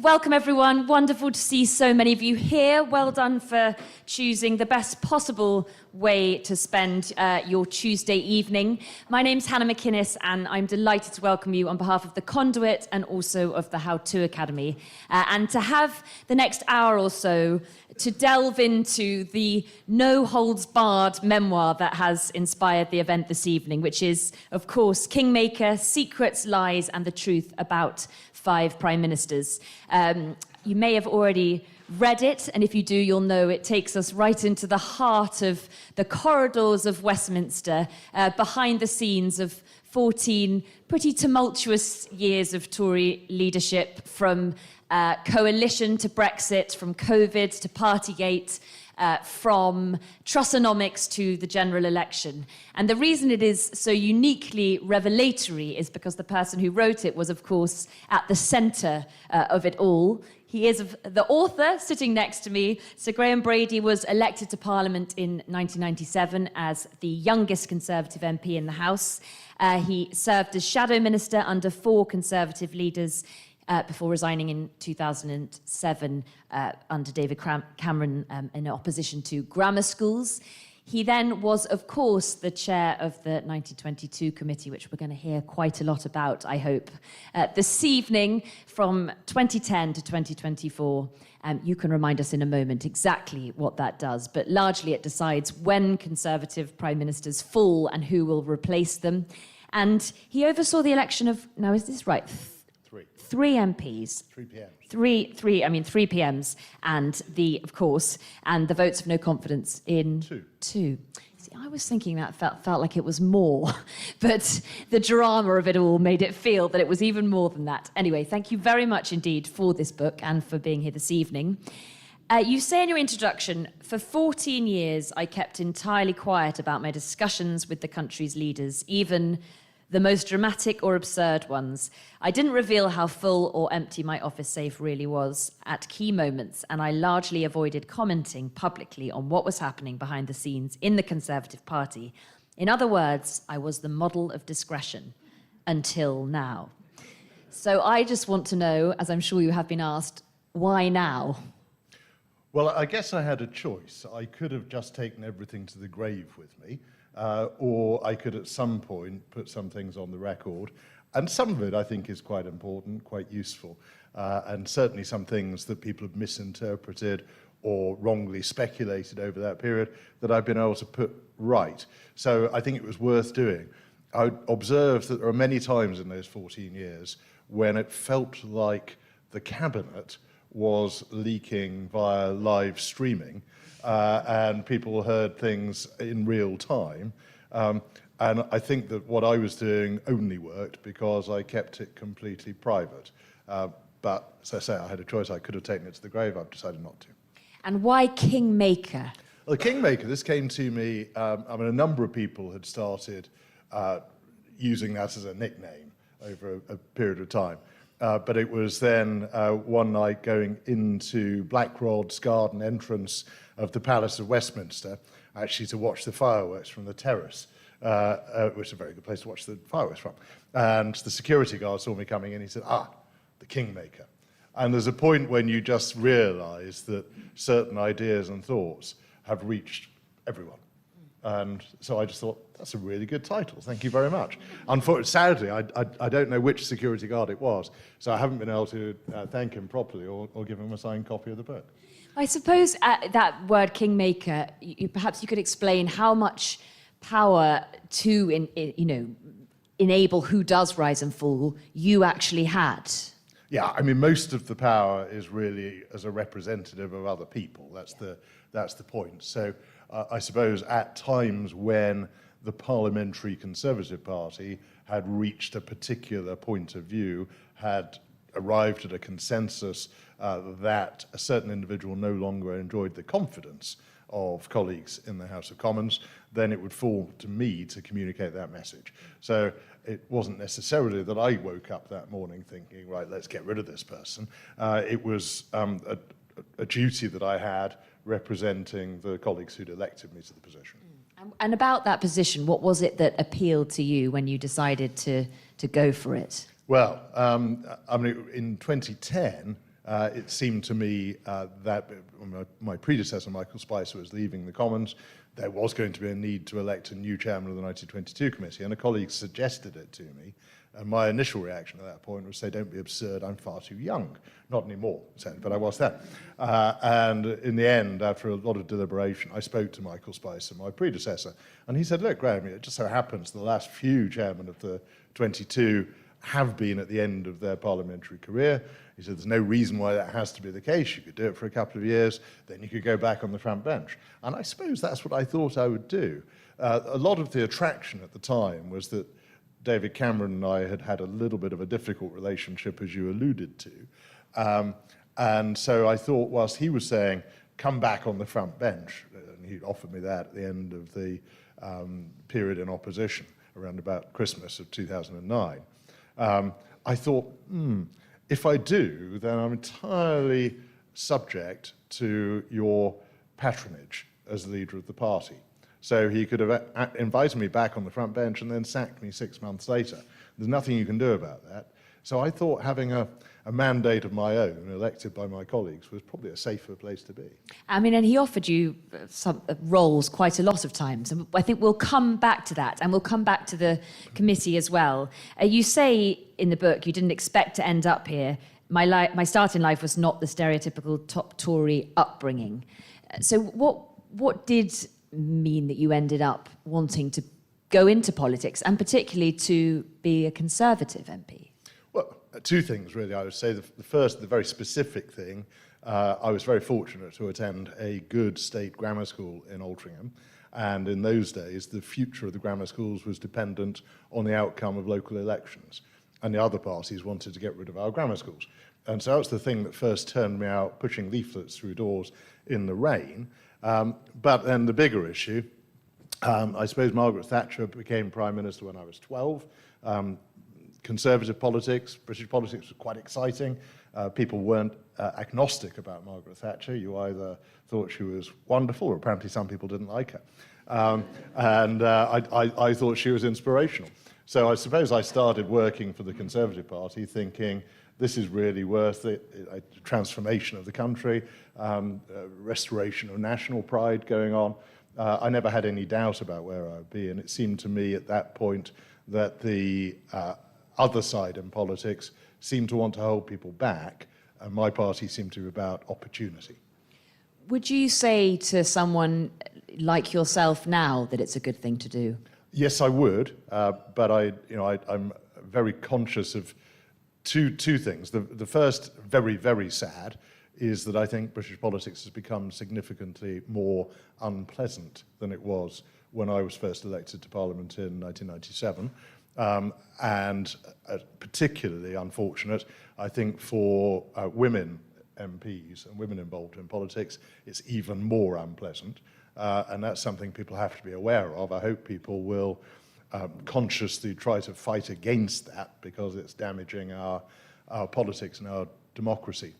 Welcome everyone. Wonderful to see so many of you here. Well done for choosing the best possible way to spend your Tuesday evening. My name's Hannah McInnes and I'm delighted to welcome you on behalf of the Conduit and also of the How To Academy. And to have the next hour or so to delve into the no-holds-barred memoir that has inspired the event this evening, which is, of course, Kingmaker, Secrets, Lies and the Truth About 5 Prime Ministers. You may have already read it, and if you do, you'll know it takes us right into the heart of the corridors of Westminster, behind the scenes of 14 pretty tumultuous years of Tory leadership, from coalition to Brexit, from COVID to Partygate, from Trussonomics to the general election. And the reason it is so uniquely revelatory is because the person who wrote it was, of course, at the centre of it all. He is the author sitting next to me. Sir Graham Brady was elected to Parliament in 1997 as the youngest Conservative MP in the House. He served as Shadow Minister under 4 Conservative leaders before resigning in 2007 under David Cameron in opposition to grammar schools. He then was, of course, the chair of the 1922 committee, which we're going to hear quite a lot about, I hope, this evening from 2010 to 2024. You can remind us in a moment exactly what that does, but largely it decides when Conservative prime ministers fall and who will replace them. And he oversaw the election of, now is this right? Three MPs. 3 PMs. Three PMs, and of course, the votes of no confidence in two. See, I was thinking that felt like it was more, but the drama of it all made it feel that it was even more than that. Anyway, thank you very much indeed for this book and for being here this evening. You say in your introduction, for 14 years, I kept entirely quiet about my discussions with the country's leaders, even the most dramatic or absurd ones. I didn't reveal how full or empty my office safe really was at key moments, and I largely avoided commenting publicly on what was happening behind the scenes in the Conservative Party. In other words, I was the model of discretion until now. So I just want to know, as I'm sure you have been asked, why now? Well, I guess I had a choice. I could have just taken everything to the grave with me, or I could at some point put some things on the record. And some of it I think is quite important, quite useful, and certainly some things that people have misinterpreted or wrongly speculated over that period that I've been able to put right. So I think it was worth doing. I observed that there are many times in those 14 years when it felt like the cabinet was leaking via live streaming, and people heard things in real time. And I think that what I was doing only worked because I kept it completely private. But, as I say, I had a choice. I could have taken it to the grave. I've decided not to. And why Kingmaker? Well, the Kingmaker, this came to me, a number of people had started using that as a nickname over a period of time. But it was then one night going into Blackrod's garden entrance of the Palace of Westminster, actually to watch the fireworks from the terrace, which is a very good place to watch the fireworks from. And the security guard saw me coming in, he said, the Kingmaker. And there's a point when you just realise that certain ideas and thoughts have reached everyone. And so I just thought, that's a really good title, thank you very much. Unfortunately, sadly, I don't know which security guard it was, so I haven't been able to thank him properly or give him a signed copy of the book. I suppose that word Kingmaker, perhaps you could explain how much power to enable who does rise and fall you actually had. Yeah, I mean, most of the power is really as a representative of other people. That's the point. So I suppose at times when the Parliamentary Conservative Party had reached a particular point of view, had arrived at a consensus that a certain individual no longer enjoyed the confidence of colleagues in the House of Commons, then it would fall to me to communicate that message. So it wasn't necessarily that I woke up that morning thinking, right, let's get rid of this person. It was a duty that I had representing the colleagues who'd elected me to the position. And about that position, what was it that appealed to you when you decided to go for it? Well, in 2010, It seemed to me that my predecessor, Michael Spicer, was leaving the Commons. There was going to be a need to elect a new chairman of the 1922 committee, and a colleague suggested it to me. And my initial reaction at that point was say, don't be absurd, I'm far too young. Not anymore, but I was then. And in the end, after a lot of deliberation, I spoke to Michael Spicer, my predecessor, and he said, look, Graham, it just so happens the last few chairmen of the 22 have been at the end of their parliamentary career. He said, there's no reason why that has to be the case. You could do it for a couple of years, then you could go back on the front bench. And I suppose that's what I thought I would do. A lot of the attraction at the time was that David Cameron and I had had a little bit of a difficult relationship, as you alluded to. And so I thought, whilst he was saying, come back on the front bench, and he offered me that at the end of the period in opposition, around about Christmas of 2009, I thought, if I do, then I'm entirely subject to your patronage as leader of the party. So he could have invited me back on the front bench and then sacked me 6 months later. There's nothing you can do about that. So I thought having a mandate of my own, elected by my colleagues, was probably a safer place to be. I mean, and he offered you some roles quite a lot of times. And I think we'll come back to that, and we'll come back to the committee as well. You say in the book you didn't expect to end up here. My start in life was not the stereotypical top Tory upbringing. So what did mean that you ended up wanting to go into politics, and particularly to be a Conservative MP? Well, two things really, I would say. The first, the very specific thing, I was very fortunate to attend a good state grammar school in Altrincham, and in those days the future of the grammar schools was dependent on the outcome of local elections, and the other parties wanted to get rid of our grammar schools. And so that was the thing that first turned me out pushing leaflets through doors in the rain. But then the bigger issue, I suppose Margaret Thatcher became Prime Minister when I was 12. Conservative politics, British politics was quite exciting. People weren't agnostic about Margaret Thatcher. You either thought she was wonderful, or apparently some people didn't like her. I thought she was inspirational. So I suppose I started working for the Conservative Party thinking, this is really worth it, a transformation of the country, restoration of national pride going on. I never had any doubt about where I would be, and it seemed to me at that point that the other side in politics seemed to want to hold people back, and my party seemed to be about opportunity. Would you say to someone like yourself now that it's a good thing to do? Yes, I would, but I'm very conscious of two things. The first, very, very sad, is that I think British politics has become significantly more unpleasant than it was when I was first elected to Parliament in 1997. And particularly unfortunate, I think, for women MPs and women involved in politics, it's even more unpleasant. And that's something people have to be aware of. I hope people will consciously try to fight against that, because it's damaging our politics and our democracy.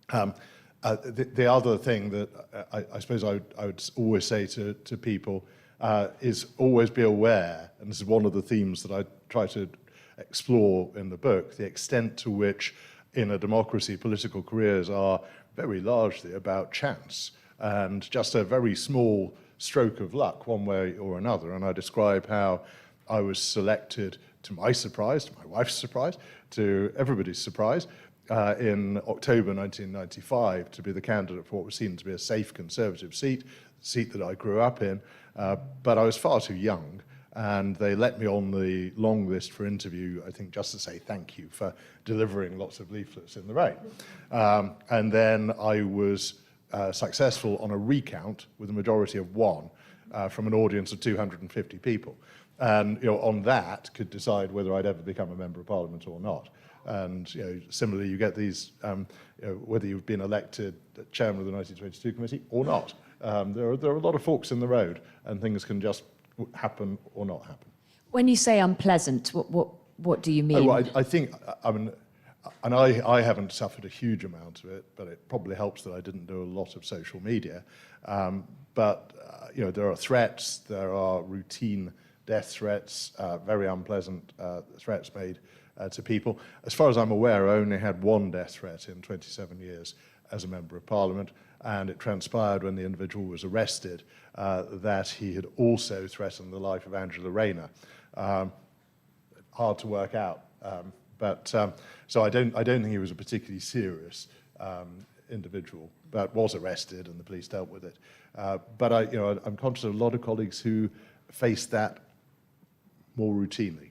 The other thing that I suppose I would always say to people is always be aware, and this is one of the themes that I try to explore in the book, the extent to which in a democracy political careers are very largely about chance and just a very small stroke of luck one way or another. And I describe how I was selected, to my surprise, to my wife's surprise, to everybody's surprise, in October 1995 to be the candidate for what was seen to be a safe Conservative seat that I grew up in, but I was far too young, and they let me on the long list for interview, I think just to say thank you for delivering lots of leaflets in the rain. And then I was successful on a recount with a majority of 1 from an audience of 250 people. And on that could decide whether I'd ever become a member of Parliament or not. And similarly, you get these, whether you've been elected chairman of the 1922 committee or not. There are a lot of forks in the road, and things can just happen or not happen. When you say unpleasant, what do you mean? Oh, well, I think, I mean, and I haven't suffered a huge amount of it, but it probably helps that I didn't do a lot of social media. But there are threats, there are routine death threats, very unpleasant threats made to people. As far as I'm aware, I only had one death threat in 27 years as a Member of Parliament, and it transpired when the individual was arrested that he had also threatened the life of Angela Rayner. Hard to work out, so I don't think he was a particularly serious individual, but was arrested and the police dealt with it. But I'm conscious of a lot of colleagues who face that more routinely.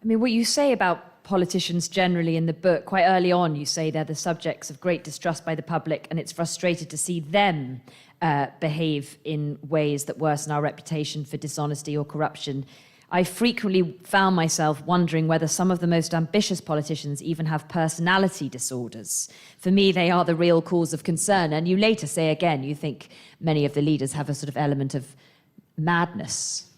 I mean, what you say about politicians generally in the book, quite early on, you say they're the subjects of great distrust by the public, and it's frustrated to see them behave in ways that worsen our reputation for dishonesty or corruption. I frequently found myself wondering whether some of the most ambitious politicians even have personality disorders. For me, they are the real cause of concern. And you later say again, you think many of the leaders have a sort of element of madness.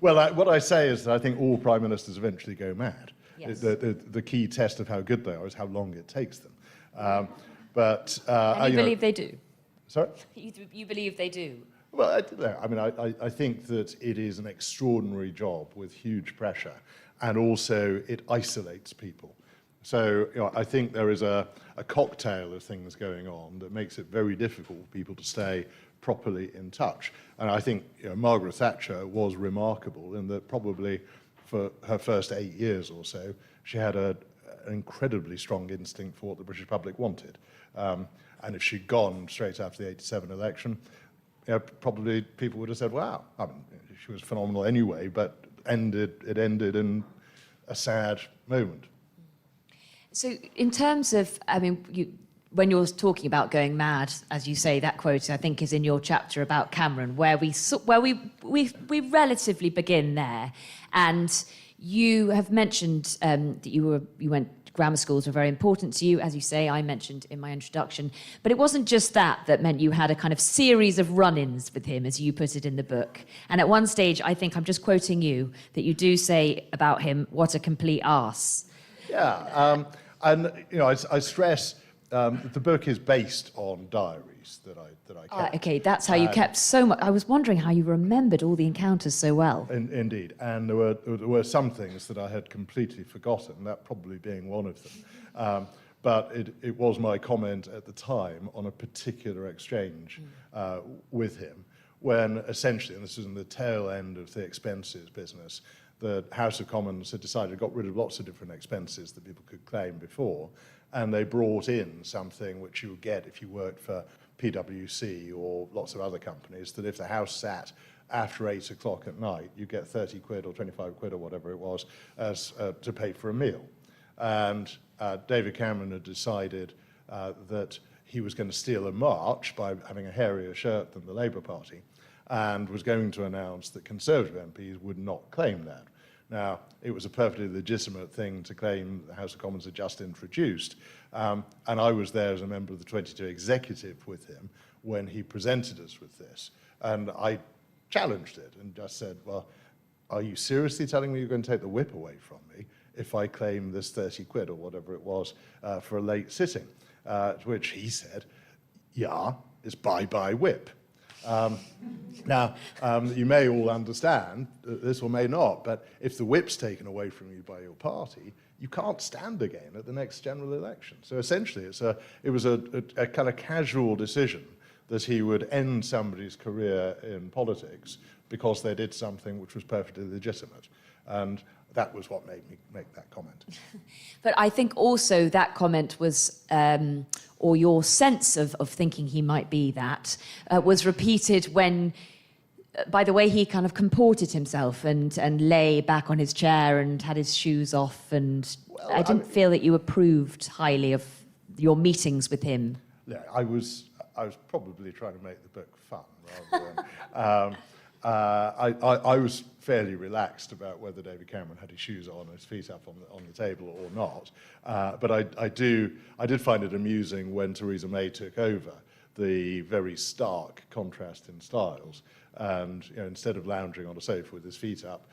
What I say is that I think all prime ministers eventually go mad. Yes. The key test of how good they are is how long it takes them. And you believe they do? Sorry? You believe they do? Well, I think that it is an extraordinary job with huge pressure, and also it isolates people. So I think there is a cocktail of things going on that makes it very difficult for people to stay properly in touch. And I think Margaret Thatcher was remarkable in that probably for her first 8 years or so, she had an incredibly strong instinct for what the British public wanted. And if she'd gone straight after the 87 election, probably people would have said, wow, she was phenomenal anyway, but it ended in a sad moment. So in terms of, when you're talking about going mad, as you say, that quote, I think, is in your chapter about Cameron, where we relatively begin there. And you have mentioned that you went grammar schools were very important to you, as you say, I mentioned in my introduction. But it wasn't just that meant you had a kind of series of run-ins with him, as you put it in the book. And at one stage, I think, I'm just quoting you, that you do say about him, what a complete arse. Yeah, I stress the book is based on diaries that I kept. Okay, that's how you kept so much. I was wondering how you remembered all the encounters so well. Indeed, and there were some things that I had completely forgotten, that probably being one of them. But it was my comment at the time on a particular exchange with him, when essentially, and this is in the tail end of the expenses business, the House of Commons had decided it got rid of lots of different expenses that people could claim before, and they brought in something which you would get if you worked for PwC or lots of other companies, that if the House sat after 8 o'clock at night, you get 30 quid or 25 quid or whatever it was as to pay for a meal. And David Cameron had decided that he was going to steal a march by having a hairier shirt than the Labour Party, and was going to announce that Conservative MPs would not claim that. Now, it was a perfectly legitimate thing to claim the House of Commons had just introduced, and I was there as a member of the 22 executive with him when he presented us with this, and I challenged it and just said, well, are you seriously telling me you're going to take the whip away from me if I claim this 30 quid or whatever it was for a late sitting? To which he said, yeah, it's bye-bye whip. Now, you may all understand this or may not, but if the whip's taken away from you by your party, you can't stand again at the next general election. So essentially, it was a kind of casual decision that he would end somebody's career in politics because they did something which was perfectly legitimate. And that was what made me make that comment. But I think also that comment was, or your sense of thinking he might be that, was repeated when, by the way he kind of comported himself and lay back on his chair and had his shoes off, and well, I didn't feel that you approved highly of your meetings with him. Yeah, I was probably trying to make the book fun rather than... I was fairly relaxed about whether David Cameron had his shoes on, his feet up on the table or not. But I did find it amusing when Theresa May took over, the very stark contrast in styles. And instead of lounging on a sofa with his feet up,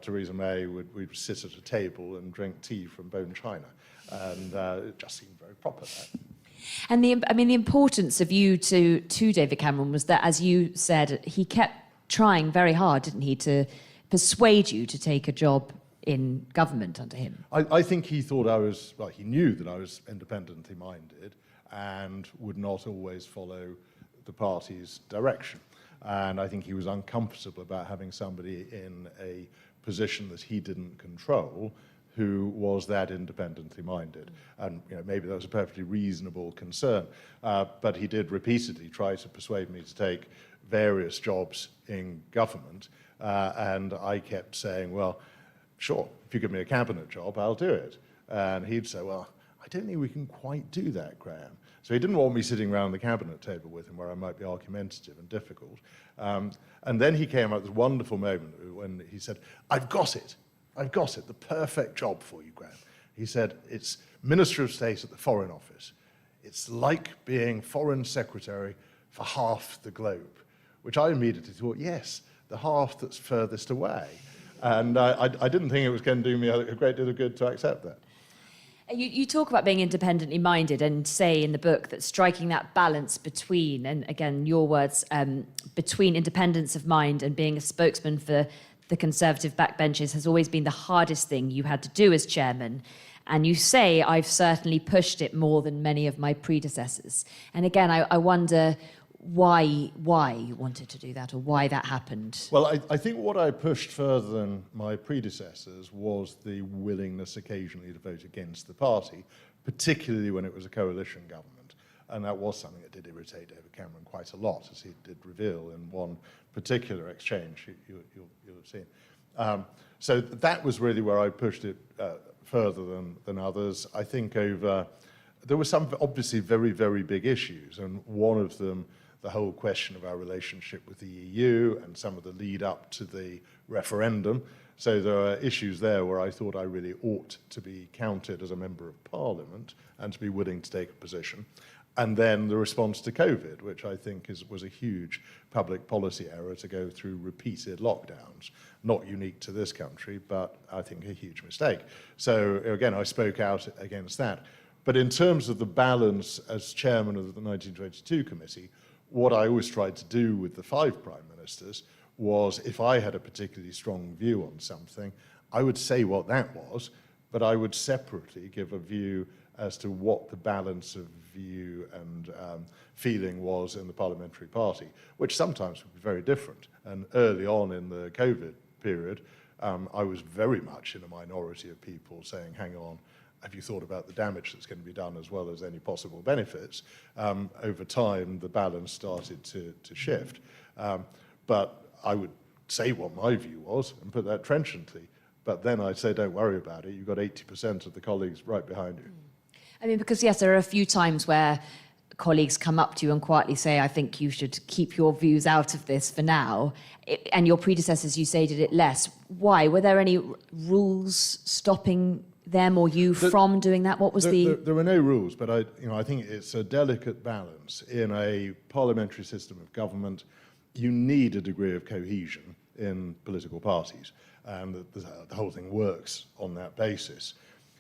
Theresa May would sit at a table and drink tea from bone china. And it just seemed very proper there. And the importance of you to David Cameron was that, as you said, he kept trying very hard, didn't he, to persuade you to take a job in government under him? I think he thought he knew that I was independently minded and would not always follow the party's direction. And I think he was uncomfortable about having somebody in a position that he didn't control who was that independently minded. And maybe that was a perfectly reasonable concern. But he did repeatedly try to persuade me to take various jobs in government. And I kept saying, well, sure, if you give me a cabinet job, I'll do it. And he'd say, well, I don't think we can quite do that, Graham. So he didn't want me sitting around the cabinet table with him where I might be argumentative and difficult. And then he came up with this wonderful moment when he said, I've got it, the perfect job for you, Graham. He said, it's Minister of State at the Foreign Office. It's like being Foreign Secretary for half the globe, which I immediately thought, yes, the half that's furthest away. And I didn't think it was going to do me a great deal of good to accept that. You talk about being independently minded and say in the book that striking that balance between, and again, your words, between independence of mind and being a spokesman for the Conservative backbenches has always been the hardest thing you had to do as chairman. And you say, I've certainly pushed it more than many of my predecessors. And again, I wonder why you wanted to do that or why that happened. Well, I think what I pushed further than my predecessors was the willingness occasionally to vote against the party, particularly when it was a coalition government. And that was something that did irritate David Cameron quite a lot, as he did reveal in one particular exchange you'll have seen. So that was really where I pushed it further than others. I think there were some obviously very, very big issues, and one of them, the whole question of our relationship with the EU and some of the lead up to the referendum. So there are issues there where I thought I really ought to be counted as a member of Parliament and to be willing to take a position. And then the response to COVID, which I think was a huge public policy error to go through repeated lockdowns, not unique to this country, but I think a huge mistake. So again, I spoke out against that. But in terms of the balance as chairman of the 1922 committee, what I always tried to do with the 5 prime ministers was, if I had a particularly strong view on something, I would say what that was, but I would separately give a view as to what the balance of view and feeling was in the parliamentary party, which sometimes would be very different. And early on in the COVID period, I was very much in a minority of people saying, hang on, have you thought about the damage that's going to be done as well as any possible benefits? Over time, the balance started to shift. But I would say what my view was and put that trenchantly. But then I'd say, don't worry about it. You've got 80% of the colleagues right behind you. I mean, because yes, there are a few times where colleagues come up to you and quietly say, I think you should keep your views out of this for now. And your predecessors, you say, did it less. Why? Were there any rules stopping them or you from doing that? What was There were no rules, but I think it's a delicate balance. In a parliamentary system of government, you need a degree of cohesion in political parties, and the whole thing works on that basis.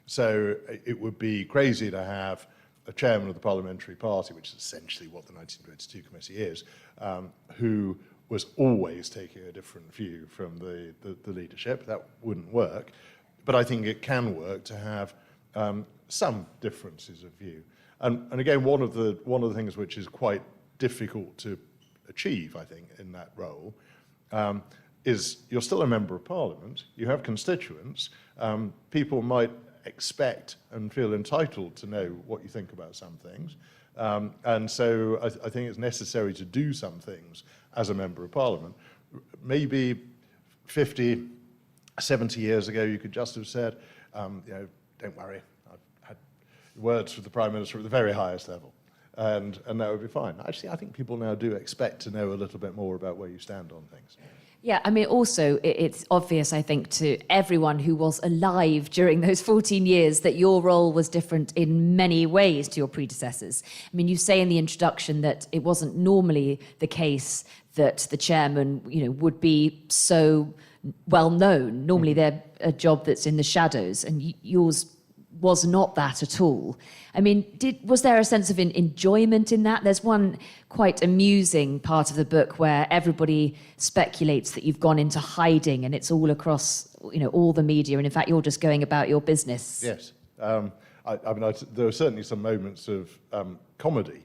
So it would be crazy to have a chairman of the parliamentary party, which is essentially what the 1922 committee is, who was always taking a different view from the leadership. That wouldn't work. But I think it can work to have some differences of view. And again, one of the things which is quite difficult to achieve, I think, in that role, is you're still a member of Parliament, you have constituents, people might expect and feel entitled to know what you think about some things. And so I think it's necessary to do some things as a member of Parliament. Maybe 50, 70 years ago, you could just have said, don't worry, I've had words with the Prime Minister at the very highest level, and that would be fine. Actually, I think people now do expect to know a little bit more about where you stand on things. Yeah, I mean, also, it's obvious, I think, to everyone who was alive during those 14 years that your role was different in many ways to your predecessors. I mean, you say in the introduction that it wasn't normally the case that the chairman, would be so well known. Normally, they're a job that's in the shadows, and yours was not that at all. I mean, was there a sense of enjoyment in that? There's one quite amusing part of the book where everybody speculates that you've gone into hiding, and it's all across, all the media, and in fact, you're just going about your business. Yes. There were certainly some moments of comedy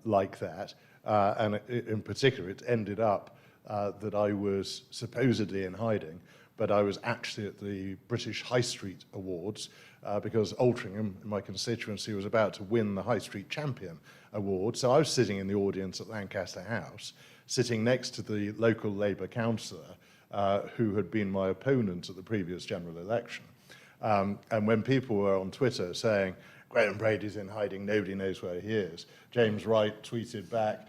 like that, and in particular, it ended up that I was supposedly in hiding, but I was actually at the British High Street Awards because Altrincham, my constituency, was about to win the High Street Champion Award. So I was sitting in the audience at Lancaster House, sitting next to the local Labour councillor who had been my opponent at the previous general election. And when people were on Twitter saying, Graham Brady's in hiding, nobody knows where he is, James Wright tweeted back,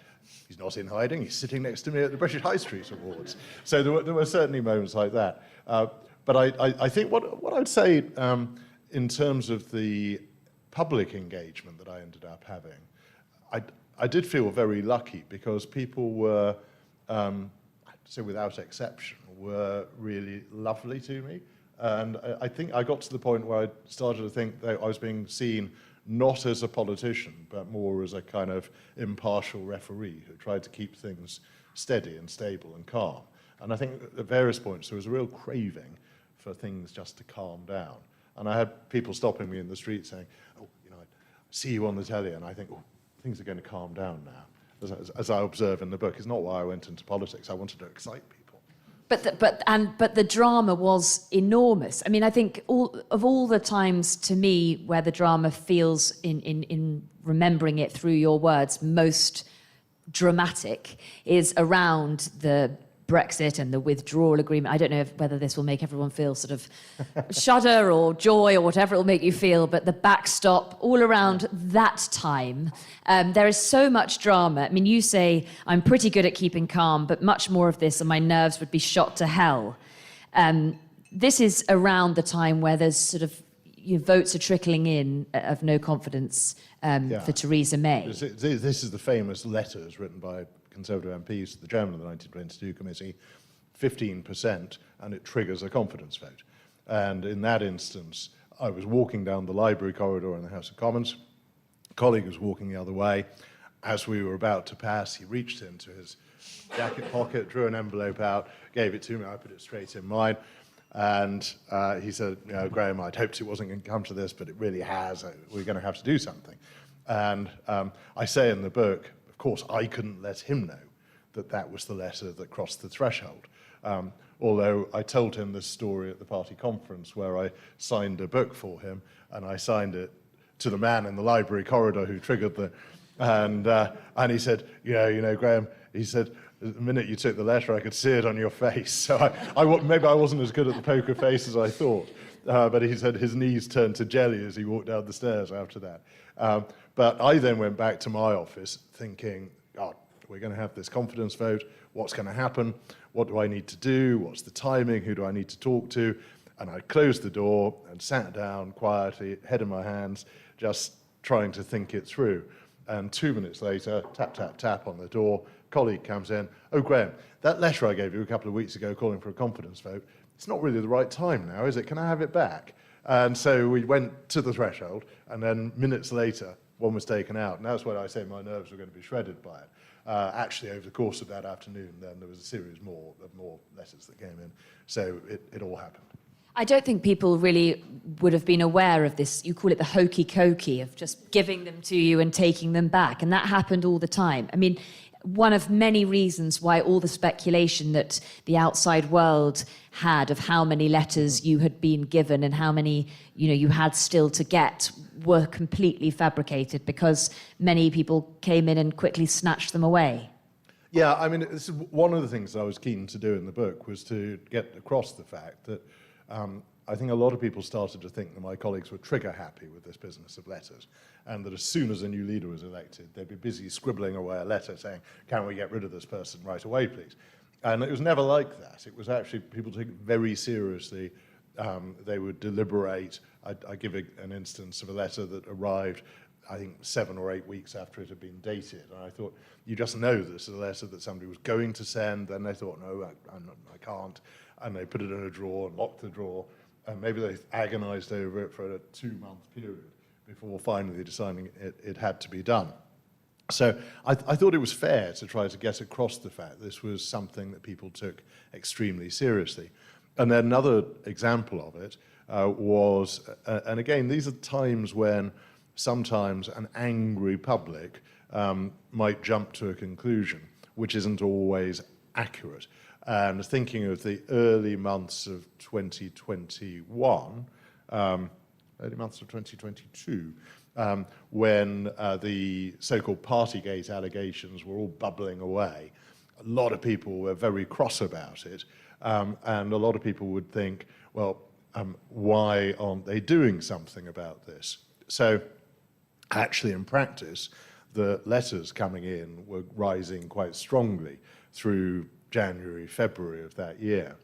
he's not in hiding, he's sitting next to me at the British High Street Awards. So there were certainly moments like that. But I think what I'd say in terms of the public engagement that I ended up having, I did feel very lucky because people were, I'd say without exception, were really lovely to me. And I think I got to the point where I started to think that I was being seen not as a politician, but more as a kind of impartial referee who tried to keep things steady and stable and calm. And I think at various points there was a real craving for things just to calm down. And I had people stopping me in the street saying, oh, I see you on the telly, and I think, oh, things are going to calm down now. As I observe in the book, it's not why I went into politics. I wanted to excite people. But the drama was enormous. I mean, I think all the times to me where the drama feels in remembering it through your words most dramatic is around the Brexit and the withdrawal agreement. I don't know whether this will make everyone feel sort of shudder or joy or whatever it will make you feel, but the backstop all around that time, there is so much drama. I mean, you say, I'm pretty good at keeping calm, but much more of this and my nerves would be shot to hell. This is around the time where there's sort of votes are trickling in of no confidence for Theresa May. This is the famous letters written by Conservative MPs to the chairman of the 1922 committee, 15%, and it triggers a confidence vote. And in that instance, I was walking down the library corridor in the House of Commons. A colleague was walking the other way. As we were about to pass, he reached into his jacket pocket, drew an envelope out, gave it to me. I put it straight in mine. And he said, Graham, I'd hoped it wasn't going to come to this, but it really has. We're going to have to do something. And I say in the book, of course, I couldn't let him know that that was the letter that crossed the threshold. Although I told him this story at the party conference where I signed a book for him, and I signed it to the man in the library corridor who triggered the... And he said, Graham, he said, the minute you took the letter, I could see it on your face. So maybe I wasn't as good at the poker face as I thought. But he said his knees turned to jelly as he walked down the stairs after that. But I then went back to my office thinking, God, we're going to have this confidence vote. What's going to happen? What do I need to do? What's the timing? Who do I need to talk to? And I closed the door and sat down quietly, head in my hands, just trying to think it through. And 2 minutes later, tap, tap, tap on the door, colleague comes in, oh, Graham, that letter I gave you a couple of weeks ago calling for a confidence vote, it's not really the right time now, is it? Can I have it back? And so we went to the threshold, and then minutes later, one was taken out. And that's when I say my nerves were going to be shredded by it. Actually, over the course of that afternoon, then there was a series of more letters that came in. So it all happened. I don't think people really would have been aware of this. You call it the hokey-cokey of just giving them to you and taking them back. And that happened all the time. I mean, one of many reasons why all the speculation that the outside world had of how many letters you had been given and how many, you had still to get were completely fabricated because many people came in and quickly snatched them away. Yeah, I mean, this is one of the things I was keen to do in the book was to get across the fact that I think a lot of people started to think that my colleagues were trigger happy with this business of letters, and that as soon as a new leader was elected, they'd be busy scribbling away a letter saying, can we get rid of this person right away, please? And it was never like that. It was actually, people took it very seriously. They would deliberate. I give an instance of a letter that arrived, I think, 7 or 8 weeks after it had been dated. And I thought, you just know this is a letter that somebody was going to send. Then they thought, no, I can't. And they put it in a drawer and locked the drawer. And maybe they agonized over it for a 2-month period before finally deciding it had to be done. So I thought it was fair to try to get across the fact this was something that people took extremely seriously. And then another example of it was, and again, these are times when sometimes an angry public might jump to a conclusion which isn't always accurate. And thinking of the early months of 2021, early months of 2022, when the so-called Partygate allegations were all bubbling away. A lot of people were very cross about it, and a lot of people would think, well, why aren't they doing something about this? So actually, in practice, the letters coming in were rising quite strongly through January, February of that year.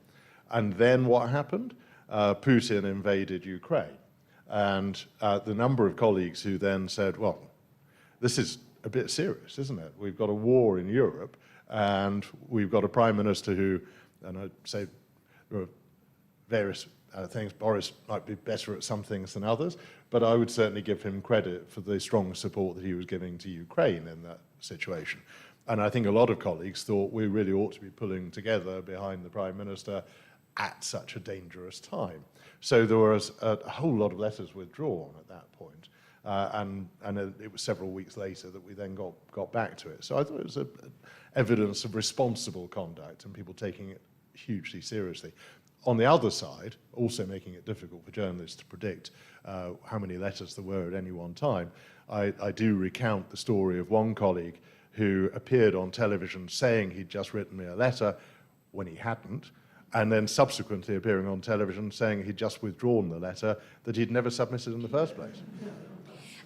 And then what happened? Putin invaded Ukraine. And the number of colleagues who then said, well, this is a bit serious, isn't it? We've got a war in Europe, and we've got a prime minister who, and I'd say there are various things, Boris might be better at some things than others, but I would certainly give him credit for the strong support that he was giving to Ukraine in that situation. And I think a lot of colleagues thought we really ought to be pulling together behind the prime minister at such a dangerous time. So there was a whole lot of letters withdrawn at that point, and it was several weeks later that we then got back to it. So I thought it was evidence of responsible conduct and people taking it hugely seriously. On the other side, also making it difficult for journalists to predict how many letters there were at any one time, I do recount the story of one colleague who appeared on television saying he'd just written me a letter when he hadn't, and then subsequently appearing on television saying he'd just withdrawn the letter that he'd never submitted in the first place.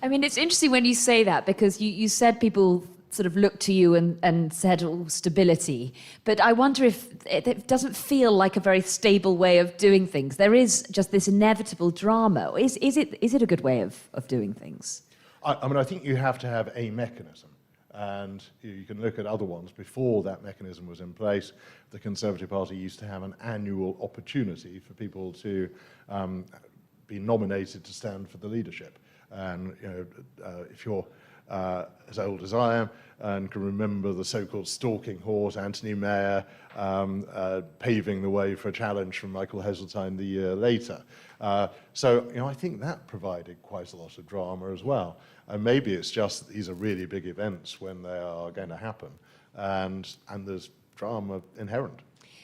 I mean, it's interesting when you say that, because you said people sort of looked to you and said, oh, stability. But I wonder if it doesn't feel like a very stable way of doing things. There is just this inevitable drama. Is it a good way of doing things? I mean, I think you have to have a mechanism. And you can look at other ones. Before that mechanism was in place, the Conservative Party used to have an annual opportunity for people to be nominated to stand for the leadership. And if you're as old as I am and can remember the so-called stalking horse, Anthony Mayer, paving the way for a challenge from Michael Heseltine the year later. So I think that provided quite a lot of drama as well. And maybe it's just that these are really big events when they are going to happen, and there's drama inherent.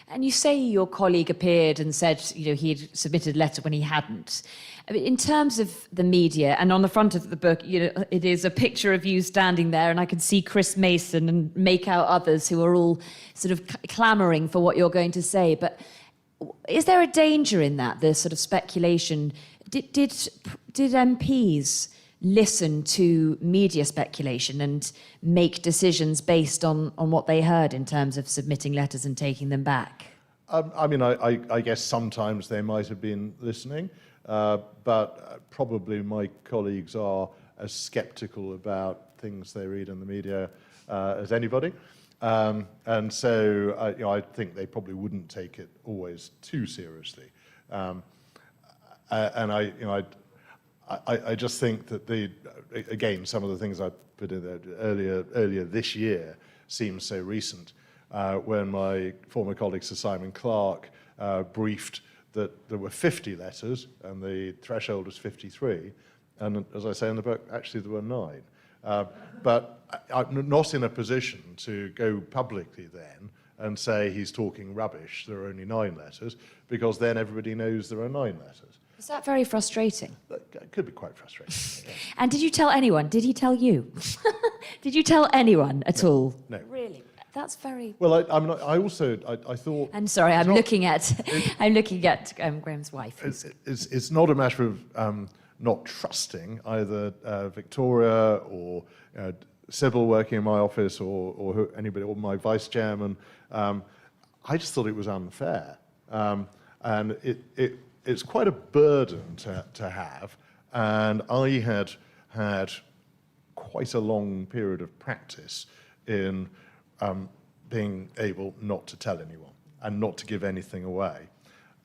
And you say your colleague appeared and said, he'd submitted a letter when he hadn't. I mean, in terms of the media, and on the front of the book, it is a picture of you standing there, and I can see Chris Mason and make out others who are all sort of clamouring for what you're going to say. But is there a danger in that, the sort of speculation? Did MPs listen to media speculation and make decisions based on what they heard in terms of submitting letters and taking them back? I mean, I guess sometimes they might have been listening, but probably my colleagues are as sceptical about things they read in the media as anybody. And so I think they probably wouldn't take it always too seriously. And I just think that again, some of the things I put in there earlier this year seem so recent. When my former colleague Sir Simon Clarke briefed that there were 50 letters and the threshold was 53, and as I say in the book, actually there were 9. But I'm not in a position to go publicly then and say he's talking rubbish, there are only 9 letters, because then everybody knows there are 9 letters. Is that very frustrating? It could be quite frustrating. Yeah. And did you tell anyone? Did he tell you? Did you tell anyone at all? No. Really? That's very... Well, I thought... I'm sorry, I'm looking at Graham's wife. It's not a matter of not trusting either Victoria or Sybil working in my office or anybody, or my vice chairman. I just thought it was unfair. And it's quite a burden to have. And I had quite a long period of practice in being able not to tell anyone and not to give anything away.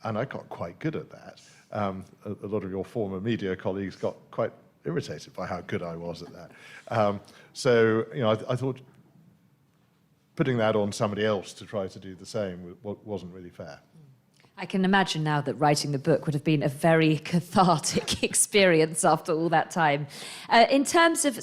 And I got quite good at that. a lot of your former media colleagues got quite irritated by how good I was at that. So, you know, I thought putting that on somebody else to try to do the same wasn't really fair. I can imagine now that writing the book would have been a very cathartic experience after all that time. In terms of,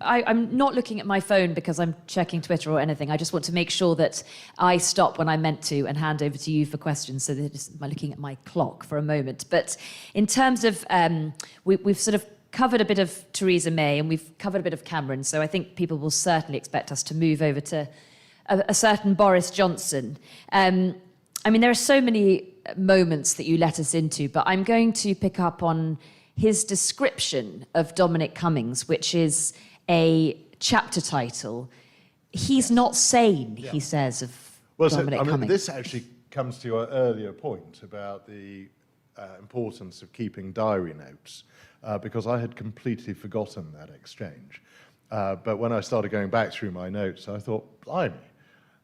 I'm not looking at my phone because I'm checking Twitter or anything. I just want to make sure that I stop when I'm meant to and hand over to you for questions, so that I'm looking at my clock for a moment. But in terms of, we've sort of covered a bit of Theresa May and we've covered a bit of Cameron, so I think people will certainly expect us to move over to a certain Boris Johnson. I mean, there are so many moments that you let us into, but I'm going to pick up on his description of Dominic Cummings, which is a chapter title. He's not sane, he says, of Dominic Cummings. This actually comes to your earlier point about the importance of keeping diary notes, because I had completely forgotten that exchange. But when I started going back through my notes, I thought, blimey,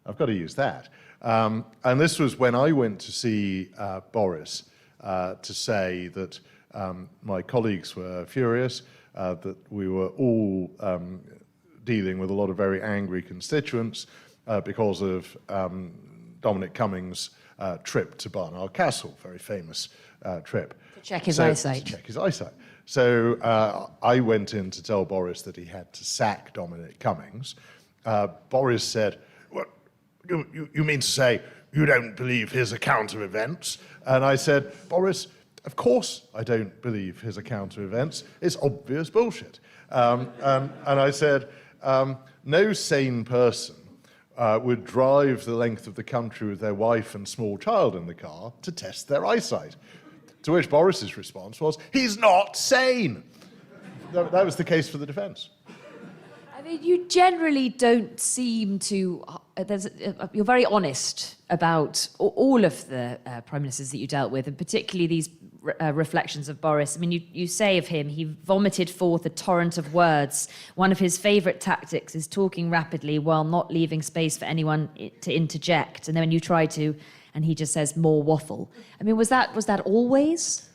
I've got to use that. And this was when I went to see Boris to say that my colleagues were furious, that we were all dealing with a lot of very angry constituents because of Dominic Cummings' trip to Barnard Castle, very famous trip. To check his eyesight. To check his eyesight. So I went in to tell Boris that he had to sack Dominic Cummings. Boris said, "What? You mean to say you don't believe his account of events?" And I said, "Boris, of course I don't believe his account of events. It's obvious bullshit." And I said, no sane person would drive the length of the country with their wife and small child in the car to test their eyesight. To which Boris's response was, "He's not sane." That was the case for the defence. I mean, you generally don't seem to... you're very honest about all of the prime ministers that you dealt with, and particularly these reflections of Boris. I mean, you say of him, he vomited forth a torrent of words. One of his favourite tactics is talking rapidly while not leaving space for anyone to interject. And then when you try to, and he just says, more waffle. I mean, was that always?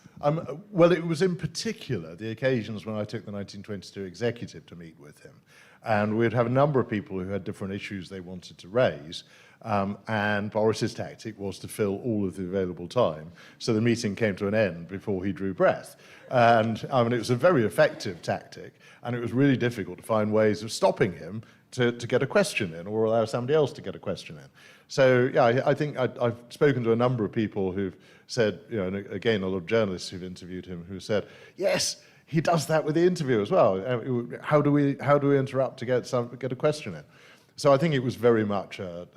Well, it was in particular the occasions when I took the 1922 executive to meet with him. And we'd have a number of people who had different issues they wanted to raise. And Boris's tactic was to fill all of the available time. So the meeting came to an end before he drew breath. And I mean, it was a very effective tactic. And it was really difficult to find ways of stopping him to get a question in or allow somebody else to get a question in. So, yeah, I think I've spoken to a number of people who've said, you know, and again, a lot of journalists who've interviewed him who said, yes, he does that with the interview as well. How do we interrupt to get a question in? So I think it was very much a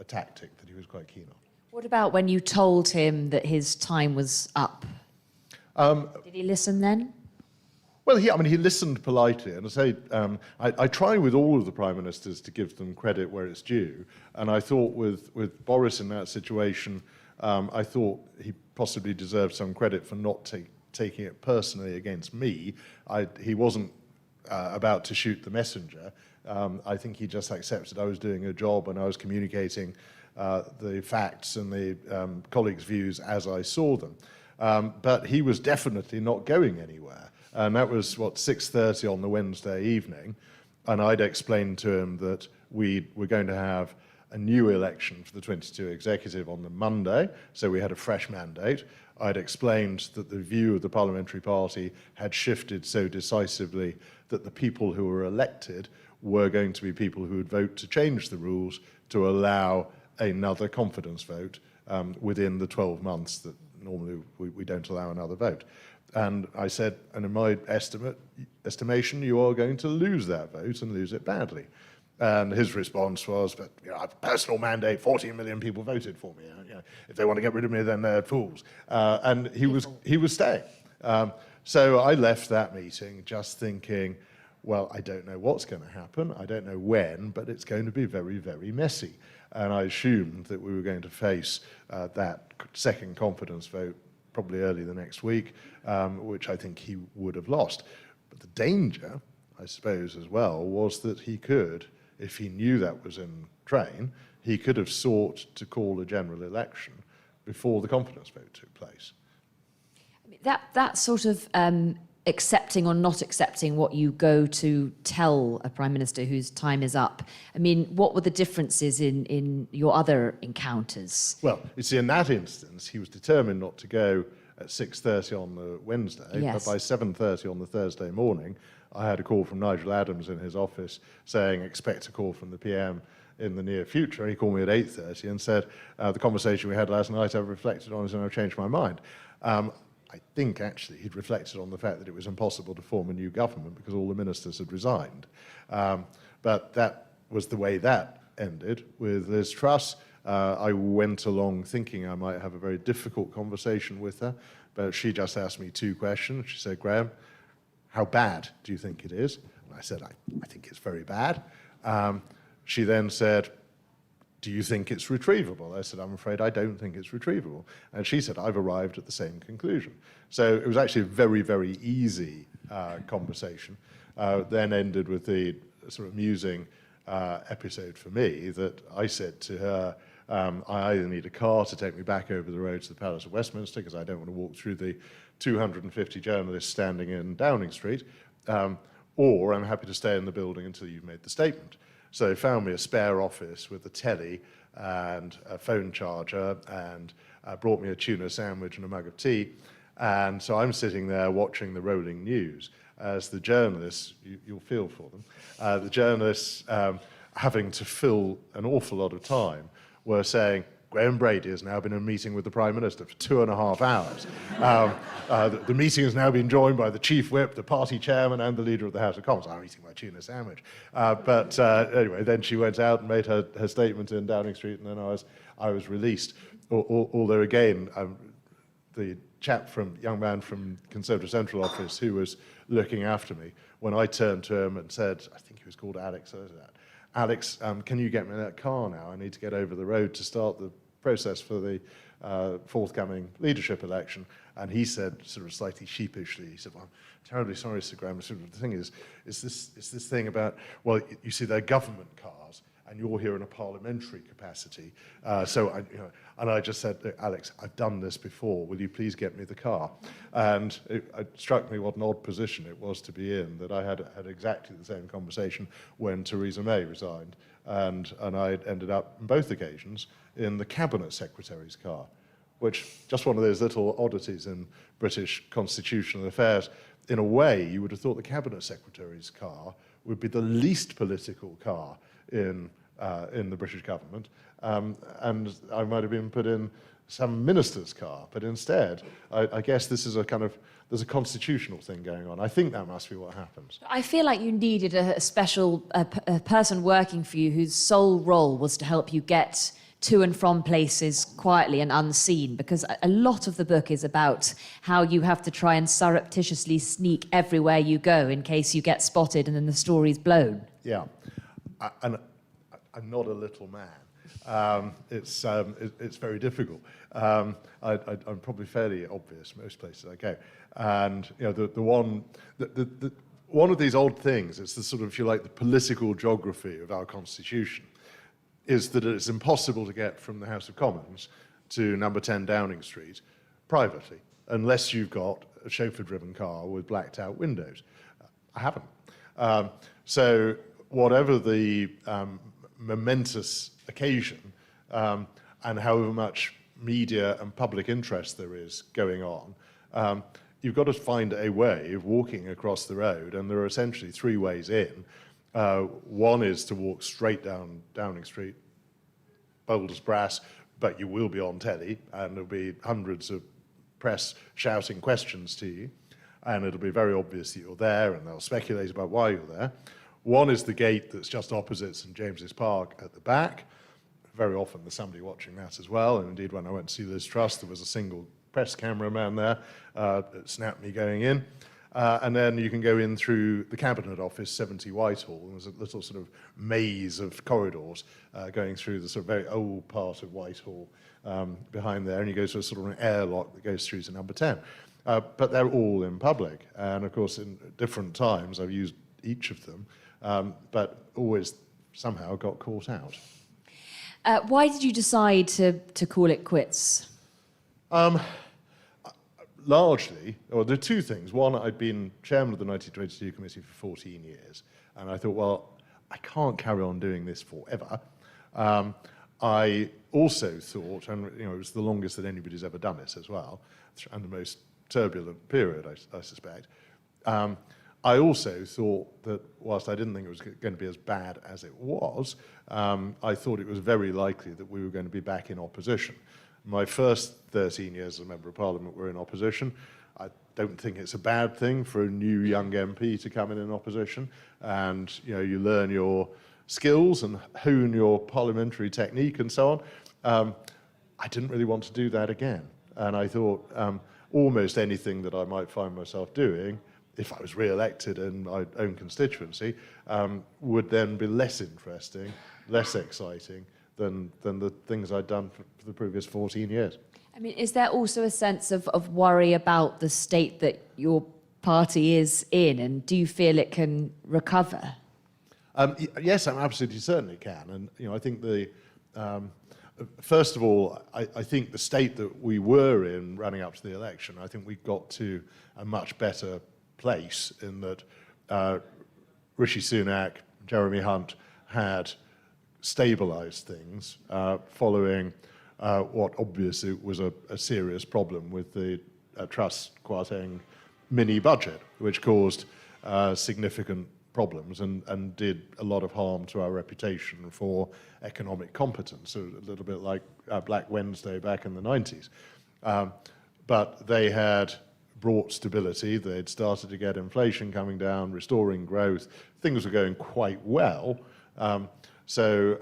tactic that he was quite keen on. What about when you told him that his time was up? Did he listen then? Well, he listened politely, and I try with all of the prime ministers to give them credit where it's due. And I thought with Boris in that situation, I thought he possibly deserved some credit for not taking it personally against me. He wasn't about to shoot the messenger. I think he just accepted I was doing a job and I was communicating the facts and the colleagues' views as I saw them. But he was definitely not going anywhere. And that was, 6:30 on the Wednesday evening. And I'd explained to him that we were going to have a new election for the 22 executive on the Monday, so we had a fresh mandate. I'd explained that the view of the parliamentary party had shifted so decisively that the people who were elected were going to be people who would vote to change the rules to allow another confidence vote within the 12 months that normally we don't allow another vote. And I said, and in my estimation, you are going to lose that vote and lose it badly. And his response was, but I have a personal mandate, 14 million people voted for me. If they want to get rid of me, then they're fools. And he was staying. So I left that meeting just thinking, well, I don't know what's going to happen. I don't know when, but it's going to be very, very messy. And I assumed that we were going to face that second confidence vote probably early the next week, which I think he would have lost. But the danger, I suppose, as well, was that he could, if he knew that was in train, he could have sought to call a general election before the confidence vote took place. That sort of accepting or not accepting what you go to tell a Prime Minister whose time is up, I mean, what were the differences in your other encounters? Well, you see, in that instance, he was determined not to go at 6:30 on the Wednesday, Yes. but by 7:30 on the Thursday morning, I had a call from Nigel Adams in his office saying, expect a call from the PM in the near future. He called me at 8:30 and said, the conversation we had last night, I've reflected on it and I've changed my mind. I think, actually, he'd reflected on the fact that it was impossible to form a new government because all the ministers had resigned. But that was the way that ended with Liz Truss. I went along thinking I might have a very difficult conversation with her, but she just asked me two questions. She said, Graham, how bad do you think it is? And I said, I think it's very bad. She then said, do you think it's retrievable? I said, I'm afraid I don't think it's retrievable. And she said, I've arrived at the same conclusion. So it was actually a very, very easy conversation. Then ended with the sort of amusing episode for me that I said to her, I either need a car to take me back over the road to the Palace of Westminster because I don't want to walk through the 250 journalists standing in Downing Street, or I'm happy to stay in the building until you've made the statement. So they found me a spare office with a telly and a phone charger and brought me a tuna sandwich and a mug of tea. And so I'm sitting there watching the rolling news as the journalists, you'll feel for them, the journalists having to fill an awful lot of time were saying, Graham Brady has now been in a meeting with the Prime Minister for 2.5 hours. The meeting has now been joined by the Chief Whip, the party chairman, and the Leader of the House of Commons. I'm eating my tuna sandwich. But anyway, then she went out and made her statement in Downing Street, and then I was released. Although, again, the young man from Conservative Central Office who was looking after me, when I turned to him and said, I think he was called Alex, Alex, can you get me that car now? I need to get over the road to start the process for the forthcoming leadership election. And he said, sort of slightly sheepishly, he said, well, I'm terribly sorry, Sir Graham. Sort of the thing is this thing about, well, you see, they're government cars, and you're here in a parliamentary capacity. And I just said, Alex, I've done this before. Will you please get me the car? And it struck me what an odd position it was to be in, that I had exactly the same conversation when Theresa May resigned. And I ended up, on both occasions, in the Cabinet Secretary's car, which, just one of those little oddities in British constitutional affairs. In a way, you would have thought the Cabinet Secretary's car would be the least political car in the British government, and I might have been put in some minister's car, but instead, I guess this is there's a constitutional thing going on. I think that must be what happens. I feel like you needed a special person working for you whose sole role was to help you get to and from places quietly and unseen, because a lot of the book is about how you have to try and surreptitiously sneak everywhere you go in case you get spotted and then the story's blown. Yeah, and I'm not a little man. It's very difficult. I'm probably fairly obvious most places I go, and you know one of these odd things. It's the sort of, if you like, the political geography of our constitution, is that it's impossible to get from the House of Commons to number 10 Downing Street privately, unless you've got a chauffeur-driven car with blacked-out windows. I haven't. So whatever the momentous occasion, and however much media and public interest there is going on, you've got to find a way of walking across the road, and there are essentially three ways in. One is to walk straight down Downing Street, bold as brass, but you will be on telly, and there'll be hundreds of press shouting questions to you, and it'll be very obvious that you're there, and they'll speculate about why you're there. One is the gate that's just opposite St James's Park at the back. Very often there's somebody watching that as well, and indeed when I went to see Liz Truss, there was a single press cameraman there that snapped me going in. And then you can go in through the Cabinet Office, 70 Whitehall, and there's a little sort of maze of corridors going through the sort of very old part of Whitehall behind there, and you go to a sort of an airlock that goes through to number 10. But they're all in public, and of course in different times I've used each of them, but always somehow got caught out. Why did you decide to call it quits? largely, well, there are two things. One, I'd been chairman of the 1922 committee for 14 years, and I thought, well, I can't carry on doing this forever. I also thought, and it was the longest that anybody's ever done it as well, and the most turbulent period, I suspect. I also thought that whilst I didn't think it was going to be as bad as it was, I thought it was very likely that we were going to be back in opposition. My first 13 years as a Member of Parliament were in opposition. I don't think it's a bad thing for a new young MP to come in opposition, and you learn your skills and hone your parliamentary technique and so on. I didn't really want to do that again, and I thought almost anything that I might find myself doing, if I was re-elected in my own constituency, would then be less interesting, less exciting than the things I'd done for the previous 14 years. I mean, is there also a sense of worry about the state that your party is in, and do you feel it can recover? Yes, I'm absolutely certain it can. And I think first of all, I think the state that we were in running up to the election, I think we got to a much better place in that Rishi Sunak, Jeremy Hunt had stabilised things following what obviously was a serious problem with the Truss Kwarteng mini budget, which caused significant problems and did a lot of harm to our reputation for economic competence, a little bit like Black Wednesday back in the 90s. But they had brought stability, they'd started to get inflation coming down, restoring growth, things were going quite well. So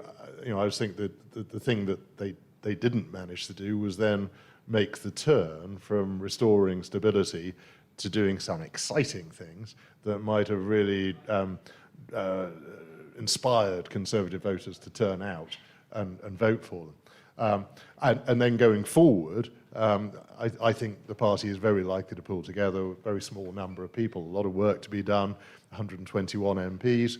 I was thinking that the thing that they didn't manage to do was then make the turn from restoring stability to doing some exciting things that might have really inspired Conservative voters to turn out and vote for them. And then going forward, I think the party is very likely to pull together a very small number of people, a lot of work to be done, 121 MPs.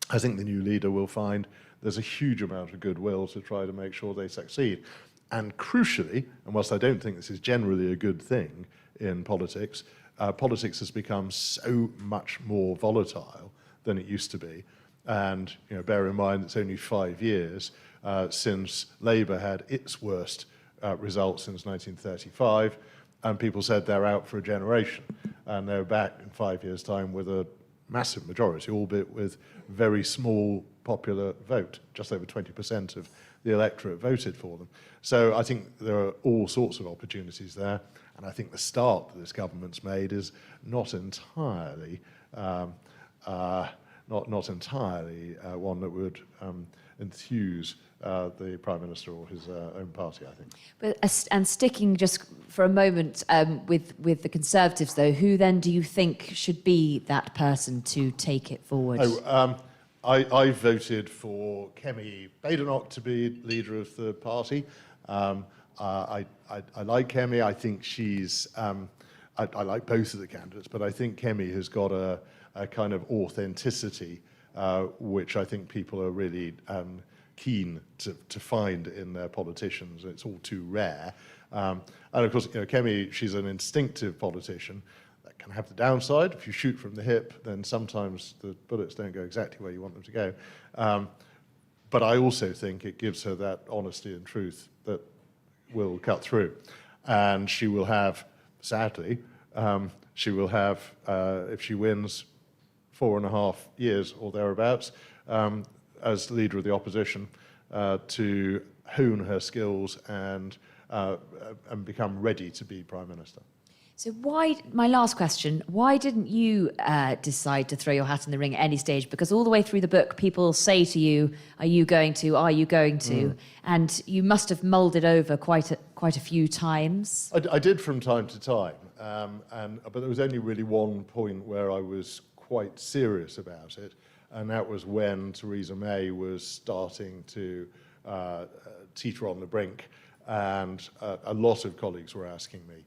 I think the new leader will find there's a huge amount of goodwill to try to make sure they succeed. And crucially, and whilst I don't think this is generally a good thing in politics, politics has become so much more volatile than it used to be. And bear in mind it's only 5 years since Labour had its worst results since 1935, and people said they're out for a generation, and they're back in 5 years' time with a massive majority, albeit with very small popular vote. Just over 20% of the electorate voted for them. So I think there are all sorts of opportunities there, and I think the start that this government's made is not entirely one that would enthuse the Prime Minister or his own party, I think. But, and sticking just for a moment with the Conservatives, though, who then do you think should be that person to take it forward? I voted for Kemi Badenoch to be leader of the party. I like Kemi. I think she's... I like both of the candidates, but I think Kemi has got a kind of authenticity which I think people are really keen to find in their politicians. It's all too rare. And of course, Kemi, she's an instinctive politician. That can have the downside. If you shoot from the hip, then sometimes the bullets don't go exactly where you want them to go. But I also think it gives her that honesty and truth that will cut through. And she will have, sadly, she will have, if she wins, 4.5 years or thereabouts, as leader of the opposition, to hone her skills and become ready to be Prime Minister. So my last question, why didn't you decide to throw your hat in the ring at any stage? Because all the way through the book, people say to you, are you going to, are you going to? And you must have mulled it over quite a few times. I did from time to time, but there was only really one point where I was quite serious about it, and that was when Theresa May was starting to teeter on the brink, and a lot of colleagues were asking me.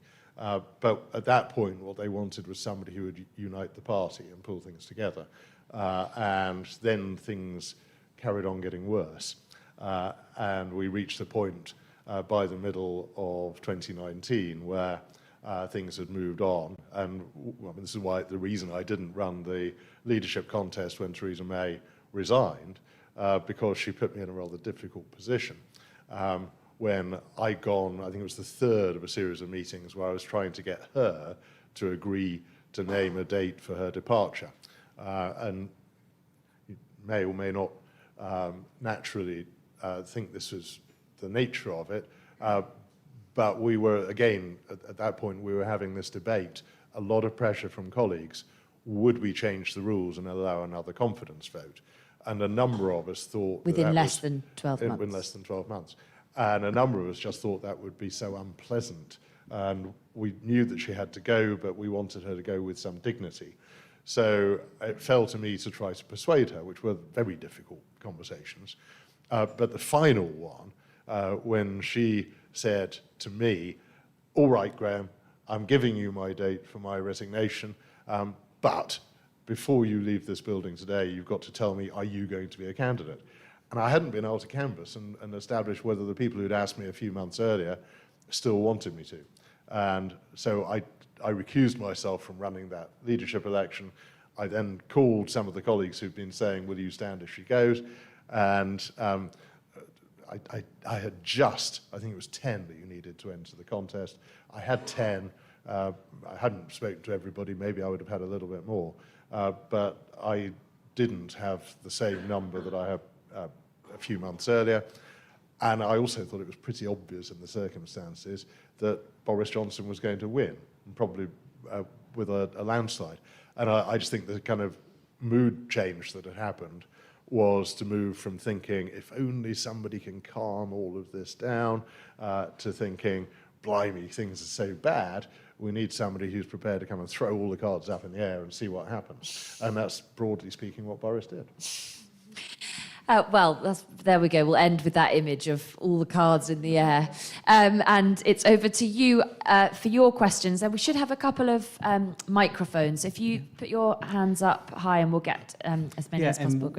But at that point, what they wanted was somebody who would unite the party and pull things together. And then things carried on getting worse. And we reached the point by the middle of 2019 where things had moved on. And well, this is why the reason I didn't run the leadership contest when Theresa May resigned, because she put me in a rather difficult position. When I'd gone, I think it was the third of a series of meetings where I was trying to get her to agree to name a date for her departure. And you may or may not naturally think this was the nature of it, but we were, again, at that point, we were having this debate, a lot of pressure from colleagues. Would we change the rules and allow another confidence vote? And a number of us thought Within less than 12 months. In less than 12 months. And a number of us just thought that would be so unpleasant. And we knew that she had to go, but we wanted her to go with some dignity. So it fell to me to try to persuade her, which were very difficult conversations. But the final one, when she said to me, all right, Graham, I'm giving you my date for my resignation, but before you leave this building today, you've got to tell me, are you going to be a candidate? And I hadn't been able to canvass and establish whether the people who'd asked me a few months earlier still wanted me to. And so I recused myself from running that leadership election. I then called some of the colleagues who'd been saying, will you stand if she goes? And I had just, I think it was 10 that you needed to enter the contest. I had 10. I hadn't spoken to everybody. Maybe I would have had a little bit more. But I didn't have the same number that I had a few months earlier. And I also thought it was pretty obvious in the circumstances that Boris Johnson was going to win, and probably with a landslide. And I just think the kind of mood change that had happened was to move from thinking, if only somebody can calm all of this down, to thinking, blimey, things are so bad, we need somebody who's prepared to come and throw all the cards up in the air and see what happens. And that's, broadly speaking, what Boris did. Well, there we go. We'll end with that image of all the cards in the air. And it's over to you for your questions. And we should have a couple of microphones. If you put your hands up high and we'll get as many as possible.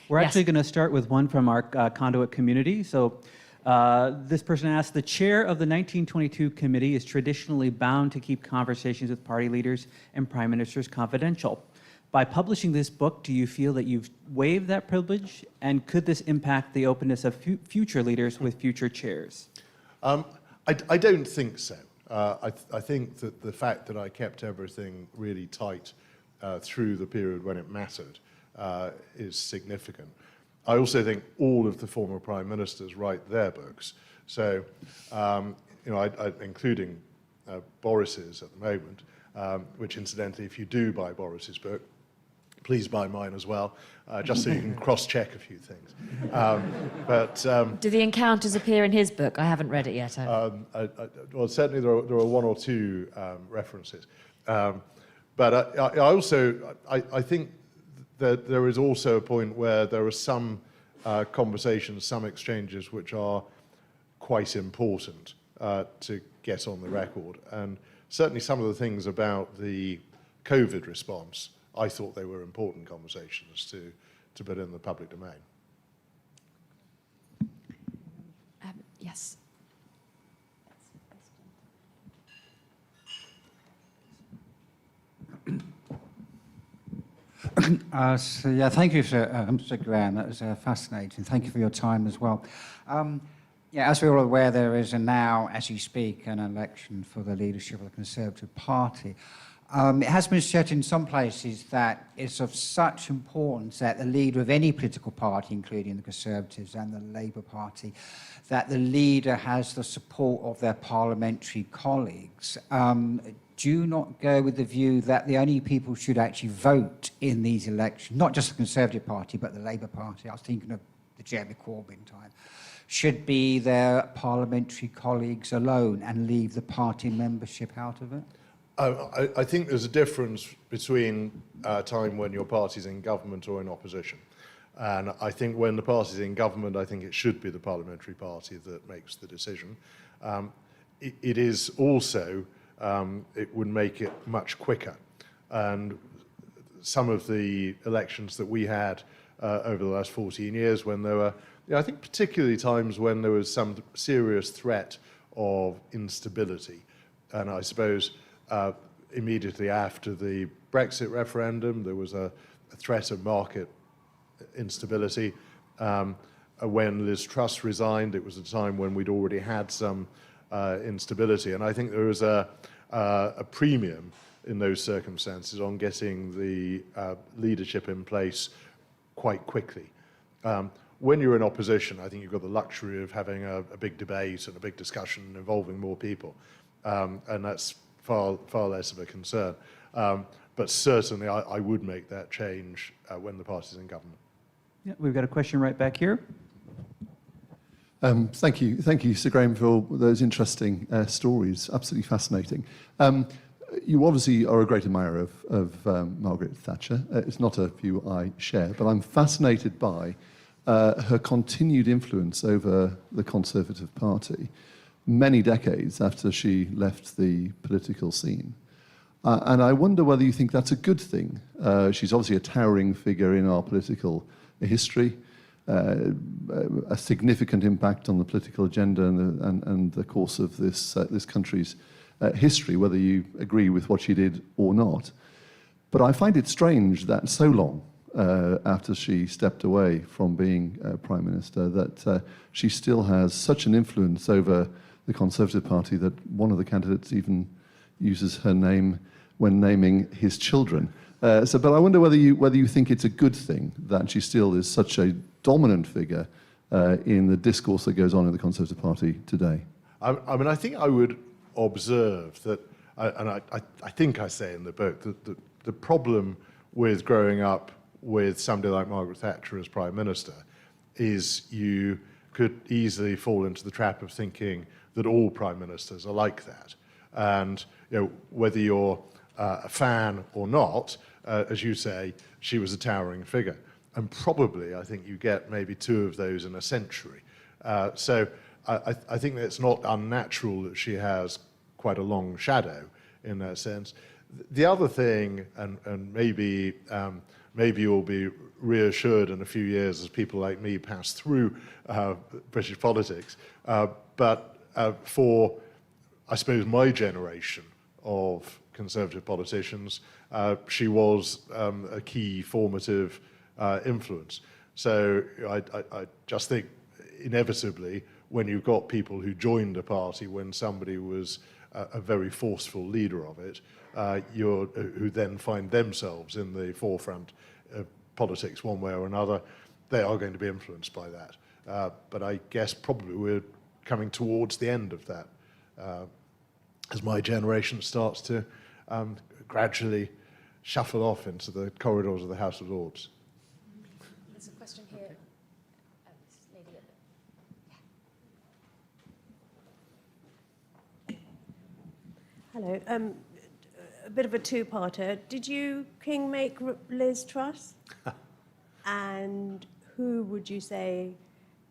We're actually going to start with one from our conduit community. So this person asked, the chair of the 1922 committee is traditionally bound to keep conversations with party leaders and prime ministers confidential. By publishing this book, do you feel that you've waived that privilege? And could this impact the openness of future leaders with future chairs? I don't think so. I think that the fact that I kept everything really tight through the period when it mattered is significant. I also think all of the former prime ministers write their books. So, including Boris's at the moment, which incidentally, if you do buy Boris's book, please buy mine as well, just so you can cross-check a few things. Do the encounters appear in his book? I haven't read it yet. Well, certainly there are one or two references. But I think that there is also a point where there are some conversations, some exchanges which are quite important to get on the record. And certainly some of the things about the COVID response, I thought they were important conversations to put in the public domain. Yes. Thank you, Sir Graham. That was fascinating. Thank you for your time as well. As we're all aware, there is now, as you speak, an election for the leadership of the Conservative Party. It has been said in some places that it's of such importance that the leader of any political party, including the Conservatives and the Labour Party, that the leader has the support of their parliamentary colleagues. Do you not go with the view that the only people who should actually vote in these elections, not just the Conservative Party, but the Labour Party, I was thinking of the Jeremy Corbyn time, should be their parliamentary colleagues alone and leave the party membership out of it? I think there's a difference between a time when your party's in government or in opposition. And I think when the party's in government, I think it should be the parliamentary party that makes the decision. It is also, it would make it much quicker. And some of the elections that we had over the last 14 years when there were, I think particularly times when there was some serious threat of instability, And I suppose immediately after the Brexit referendum, there was a threat of market instability. When Liz Truss resigned, it was a time when we'd already had some instability. And I think there was a premium in those circumstances on getting the leadership in place quite quickly. When you're in opposition, I think you've got the luxury of having a big debate and a big discussion involving more people. And that's far less of a concern. But certainly I would make that change when the party's in government. Yeah, we've got a question right back here. Thank you, Sir Graham, for all those interesting stories. Absolutely fascinating. You obviously are a great admirer of Margaret Thatcher. It's not a view I share, but I'm fascinated by her continued influence over the Conservative Party many decades after she left the political scene. And I wonder whether you think that's a good thing. She's obviously a towering figure in our political history, a significant impact on the political agenda and the course of this country's history, whether you agree with what she did or not. But I find it strange that so long after she stepped away from being Prime Minister, that she still has such an influence over the Conservative Party that one of the candidates even uses her name when naming his children. But I wonder whether you think it's a good thing that she still is such a dominant figure in the discourse that goes on in the Conservative Party today. I mean, I think I would observe that, and I think I say in the book, that the problem with growing up with somebody like Margaret Thatcher as Prime Minister is you could easily fall into the trap of thinking that all Prime Ministers are like that. And whether you're a fan or not, as you say, she was a towering figure. And probably, I think you get maybe two of those in a century. So I think that it's not unnatural that she has quite a long shadow in that sense. The other thing, and maybe you'll be reassured in a few years as people like me pass through British politics, but for, I suppose, my generation of Conservative politicians, she was a key formative influence. So I just think inevitably when you've got people who joined a party when somebody was a very forceful leader of it, who then find themselves in the forefront of politics one way or another, they are going to be influenced by that. But I guess probably we're coming towards the end of that as my generation starts to gradually shuffle off into the corridors of the House of Lords. There's a question here. This lady at the... Hello. A bit of a two-parter. Did you king-make Liz Truss? And who would you say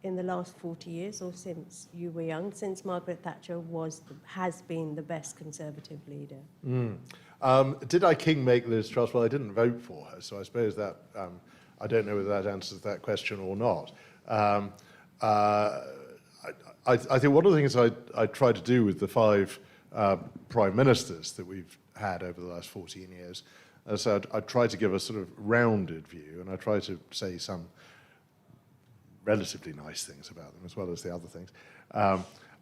in the last 40 years, or since you were young, since Margaret Thatcher has been the best Conservative leader? Did I king-make Liz Truss? Well, I didn't vote for her, so I suppose that I don't know whether that answers that question or not. I think one of the things I tried to do with the five prime ministers that we've had over the last 14 years, so I tried to give a sort of rounded view, and I tried to say some relatively nice things about them as well as the other things.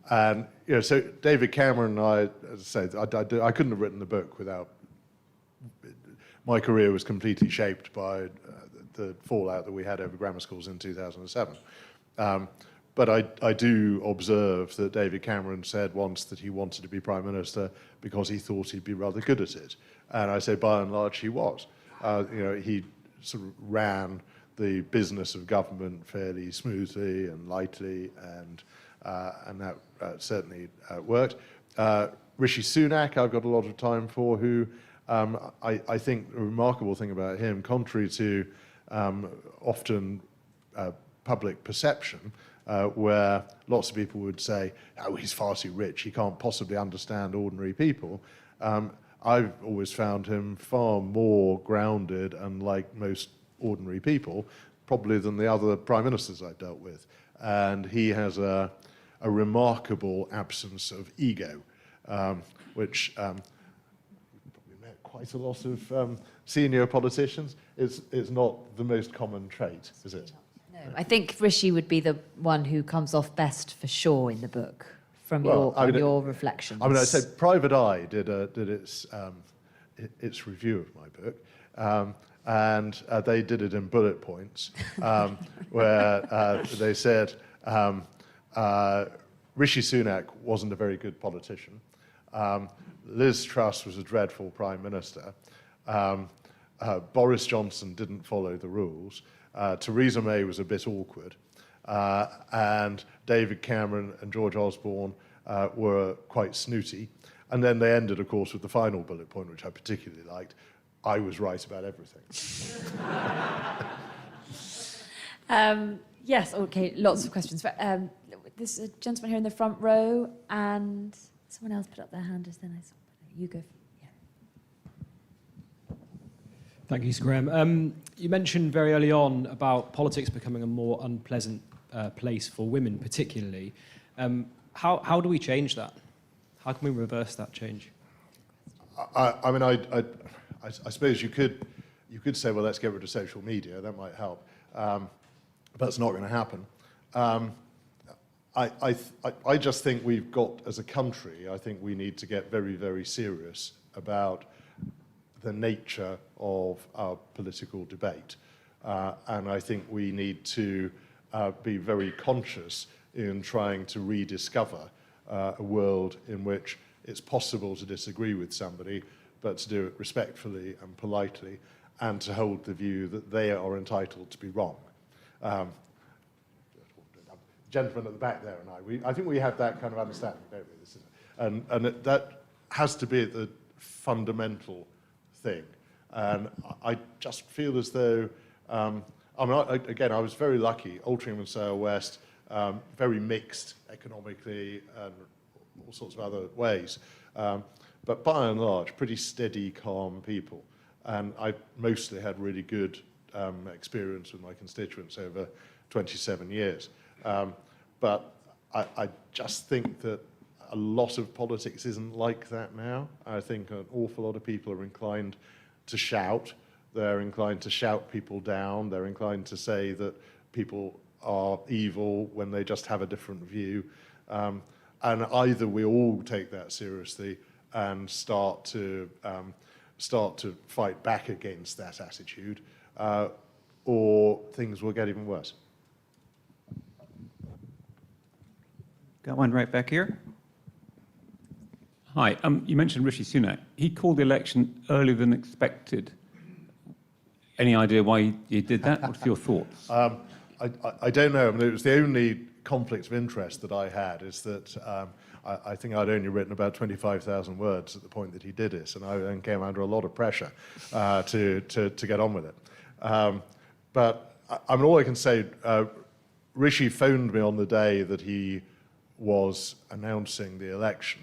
And so David Cameron and I, as I say, I couldn't have written the book without. My career was completely shaped by the fallout that we had over grammar schools in 2007. But I do observe that David Cameron said once that he wanted to be Prime Minister because he thought he'd be rather good at it. And I say by and large he was. He sort of ran the business of government fairly smoothly and lightly, and that certainly worked. Rishi Sunak, I've got a lot of time for, who I think the remarkable thing about him, contrary to often public perception, where lots of people would say, oh, he's far too rich, he can't possibly understand ordinary people. I've always found him far more grounded and like most ordinary people, probably than the other prime ministers I've dealt with. And he has a remarkable absence of ego. which probably met quite a lot of senior politicians, is not the most common trait, is it? No, I think Rishi would be the one who comes off best for sure in the book, from Well, your reflections. I mean, I said Private Eye did its review of my book, and they did it in bullet points, where they said Rishi Sunak wasn't a very good politician. Liz Truss was a dreadful prime minister. Boris Johnson didn't follow the rules. Theresa May was a bit awkward. And David Cameron and George Osborne were quite snooty. And then they ended, of course, with the final bullet point, which I particularly liked. I was right about everything. Yes, okay, lots of questions. This is a gentleman here in the front row, and someone else put up their hand just then. I saw. You go. Yeah. Thank you, Sir Graham. You mentioned very early on about politics becoming a more unpleasant place for women, particularly. How do we change that? How can we reverse that change? I mean, I suppose you could say, well, let's get rid of social media. That might help. But that's not going to happen. I just think we've got, as a country, I think we need to get very, very serious about the nature of our political debate. And I think we need to be very conscious in trying to rediscover a world in which it's possible to disagree with somebody, but to do it respectfully and politely, and to hold the view that they are entitled to be wrong. Gentleman at the back there and I think we have that kind of understanding, don't we? And that has to be the fundamental thing. And I just feel as though, I mean, I was very lucky. Altrincham and Sale West, very mixed economically and all sorts of other ways. But by and large, pretty steady, calm people. And I mostly had really good experience with my constituents over 27 years. But I just think that a lot of politics isn't like that now. I think an awful lot of people are inclined to shout. They're inclined to shout people down. They're inclined to say that people are evil when they just have a different view. And either we all take that seriously and start to fight back against that attitude, or things will get even worse. Got one right back here. Hi, you mentioned Rishi Sunak. He called the election earlier than expected. Any idea why he did that? What's your thoughts? I don't know. I mean, it was the only conflict of interest that I had, is that I think I'd only written about 25,000 words at the point that he did it, and I then came under a lot of pressure to get on with it. But I mean, all I can say, Rishi phoned me on the day that he was announcing the election,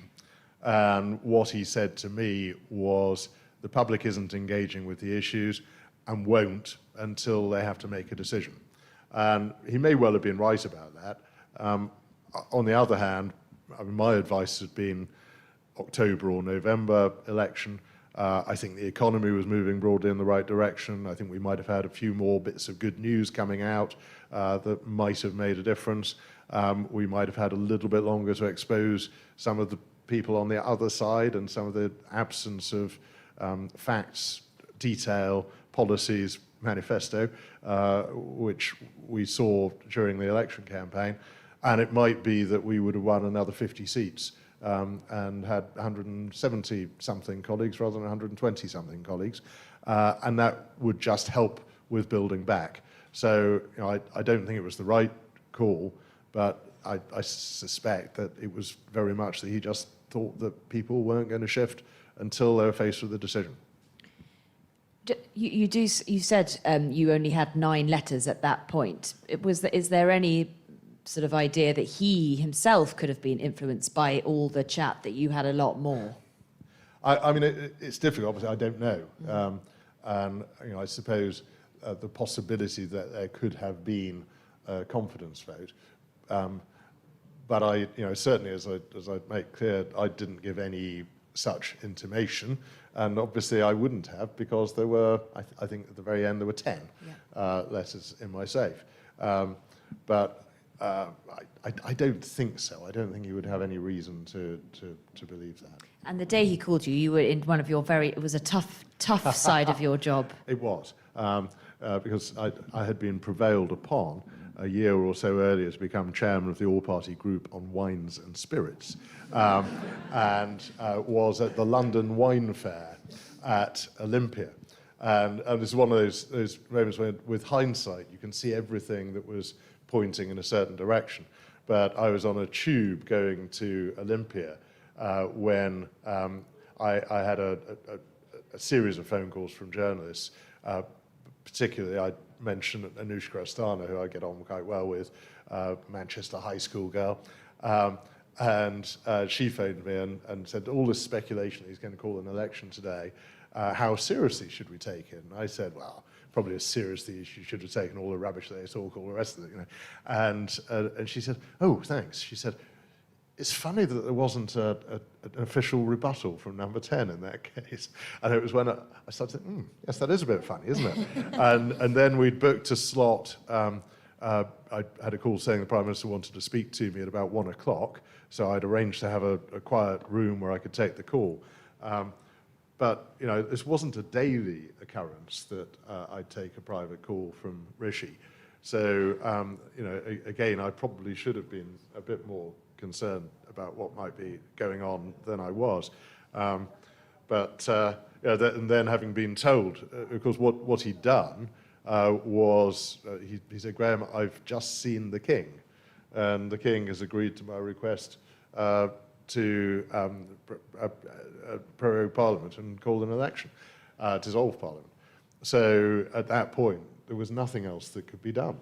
and what he said to me was the public isn't engaging with the issues and won't until they have to make a decision. And he may well have been right about that. On the other hand, I mean, my advice had been October or November election. I think the economy was moving broadly in the right direction. I think we might have had a few more bits of good news coming out that might have made a difference. We might have had a little bit longer to expose some of the people on the other side and some of the absence of facts, detail, policies, manifesto, which we saw during the election campaign. And it might be that we would have won another 50 seats and had 170-something colleagues rather than 120-something colleagues. And that would just help with building back. So I don't think it was the right call, but I suspect that it was very much that he just thought that people weren't going to shift until they were faced with a decision. You said you only had 9 letters at that point. Is there any sort of idea that he himself could have been influenced by all the chat, that you had a lot more? I mean, it's difficult. Obviously, I don't know. And I suppose the possibility that there could have been a confidence vote. but I, certainly as I make clear, I didn't give any such intimation, and obviously I wouldn't have, because there were, I think at the very end there were 10 letters in my safe. But I don't think so. I don't think you would have any reason to believe that. And the day he called you, you were in one of your it was a tough side of your job. It was, because I had been prevailed upon a year or so earlier to become chairman of the all-party group on wines and spirits, and was at the London Wine Fair at Olympia. And this is one of those moments when, with hindsight, you can see everything that was pointing in a certain direction. But I was on a tube going to Olympia when I had a series of phone calls from journalists. Particularly, I mentioned Anushka Astana, who I get on quite well with, Manchester high school girl. And she phoned me and said, all this speculation he's going to call an election today, how seriously should we take it? And I said, well, probably as seriously as you should have taken all the rubbish they talk, all the rest of it, And she said, oh, thanks. She said, it's funny that there wasn't an official rebuttal from number 10 in that case. And it was when I started thinking, yes, that is a bit funny, isn't it? and then we'd booked a slot. I had a call saying the Prime Minister wanted to speak to me at about 1 o'clock, so I'd arranged to have a quiet room where I could take the call. But, this wasn't a daily occurrence that I'd take a private call from Rishi. So, again, I probably should have been a bit more concerned about what might be going on than I was. And then having been told, of course, what he'd done was, he said, Graham, I've just seen the King, and the King has agreed to my request to prorogue Parliament and call an election, to dissolve Parliament. So at that point, there was nothing else that could be done.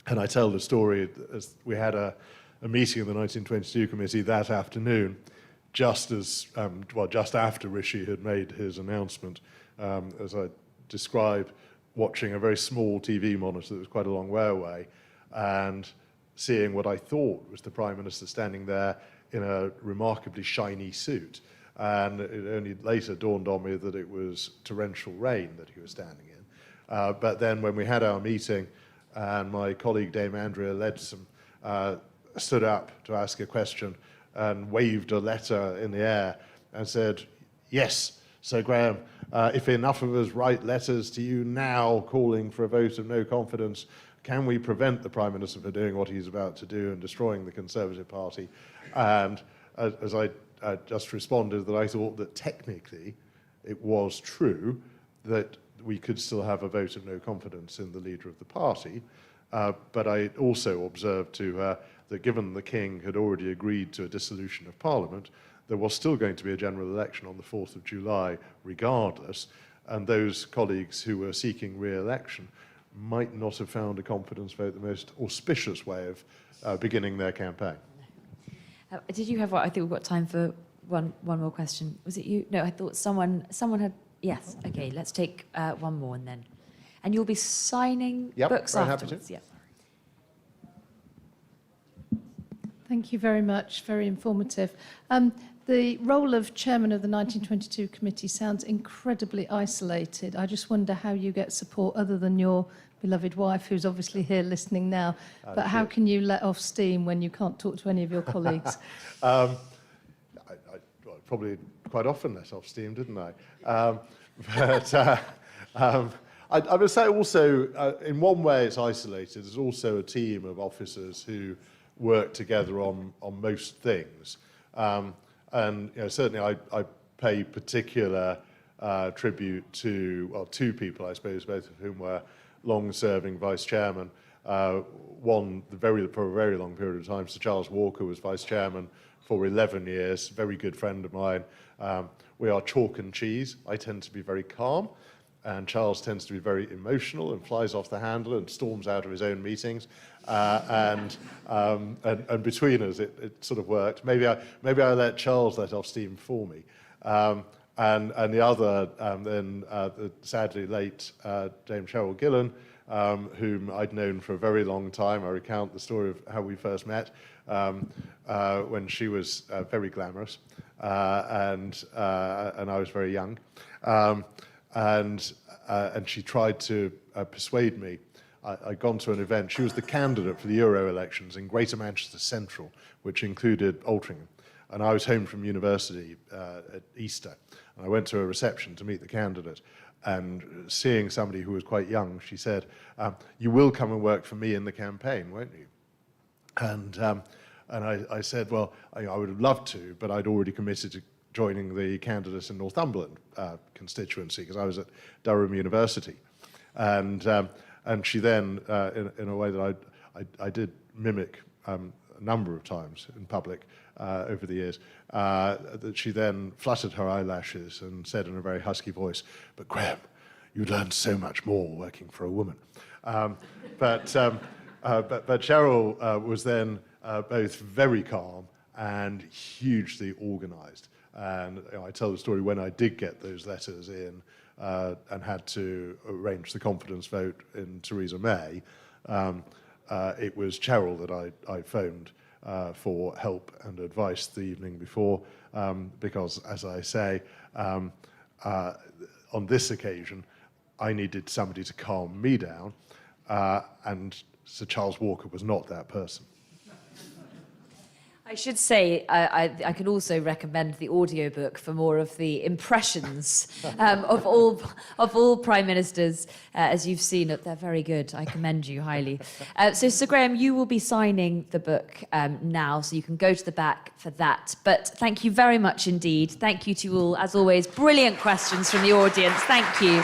And I tell the story as we had a meeting of the 1922 committee that afternoon, just after Rishi had made his announcement, as I described, watching a very small TV monitor that was quite a long way away, and seeing what I thought was the Prime Minister standing there in a remarkably shiny suit. And it only later dawned on me that it was torrential rain that he was standing in. But then when we had our meeting, and my colleague Dame Andrea Leadsom stood up to ask a question and waved a letter in the air and said, yes, Sir Graham, if enough of us write letters to you now calling for a vote of no confidence, can we prevent the Prime Minister from doing what he's about to do and destroying the Conservative Party? And as I just responded, that I thought that technically it was true that we could still have a vote of no confidence in the leader of the party, but I also observed to her that given the King had already agreed to a dissolution of Parliament, there was still going to be a general election on the 4th of July regardless, and those colleagues who were seeking re-election might not have found a confidence vote the most auspicious way of beginning their campaign. Did you have I think we've got time for one more question. Was it you? No, I thought someone had. Yes. Okay, let's take one more and you'll be signing books afterwards. Yeah. Thank you very much. Very informative. The role of chairman of the 1922 committee sounds incredibly isolated. I just wonder how you get support other than your beloved wife, who's obviously here listening now. But how can you let off steam when you can't talk to any of your colleagues? I probably quite often let off steam, didn't I? I would say also, in one way it's isolated. There's also a team of officers who work together on most things. And certainly I pay particular tribute to, two people, I suppose, both of whom were long-serving vice chairman. One, for a very long period of time, Sir Charles Walker was vice chairman for 11 years, very good friend of mine. We are chalk and cheese. I tend to be very calm, and Charles tends to be very emotional and flies off the handle and storms out of his own meetings. And between us, it sort of worked. Maybe I let Charles let off steam for me. And the other, the sadly late Dame Cheryl Gillan, whom I'd known for a very long time. I recount the story of how we first met when she was very glamorous and I was very young. And she tried to persuade me. I'd gone to an event. She was the candidate for the Euro elections in Greater Manchester Central, which included Altrincham. And I was home from university at Easter. And I went to a reception to meet the candidate. And seeing somebody who was quite young, she said, "You will come and work for me in the campaign, won't you?" And I said, well, I would have loved to, but I'd already committed to joining the candidates in Northumberland constituency because I was at Durham University. And she then, in a way that I did mimic a number of times in public over the years, that she then fluttered her eyelashes and said in a very husky voice, "But Graham, you learn so much more working for a woman." But Cheryl was then both very calm and hugely organised. And I tell the story when I did get those letters in and had to arrange the confidence vote in Theresa May. It was Cheryl that I phoned for help and advice the evening before, because, as I say, on this occasion, I needed somebody to calm me down, and Sir Charles Walker was not that person. I should say I could also recommend the audiobook for more of the impressions of all prime ministers. As you've seen, they're very good. I commend you highly. So, Sir Graham, you will be signing the book now, so you can go to the back for that. But thank you very much indeed. Thank you to you all, as always. Brilliant questions from the audience. Thank you.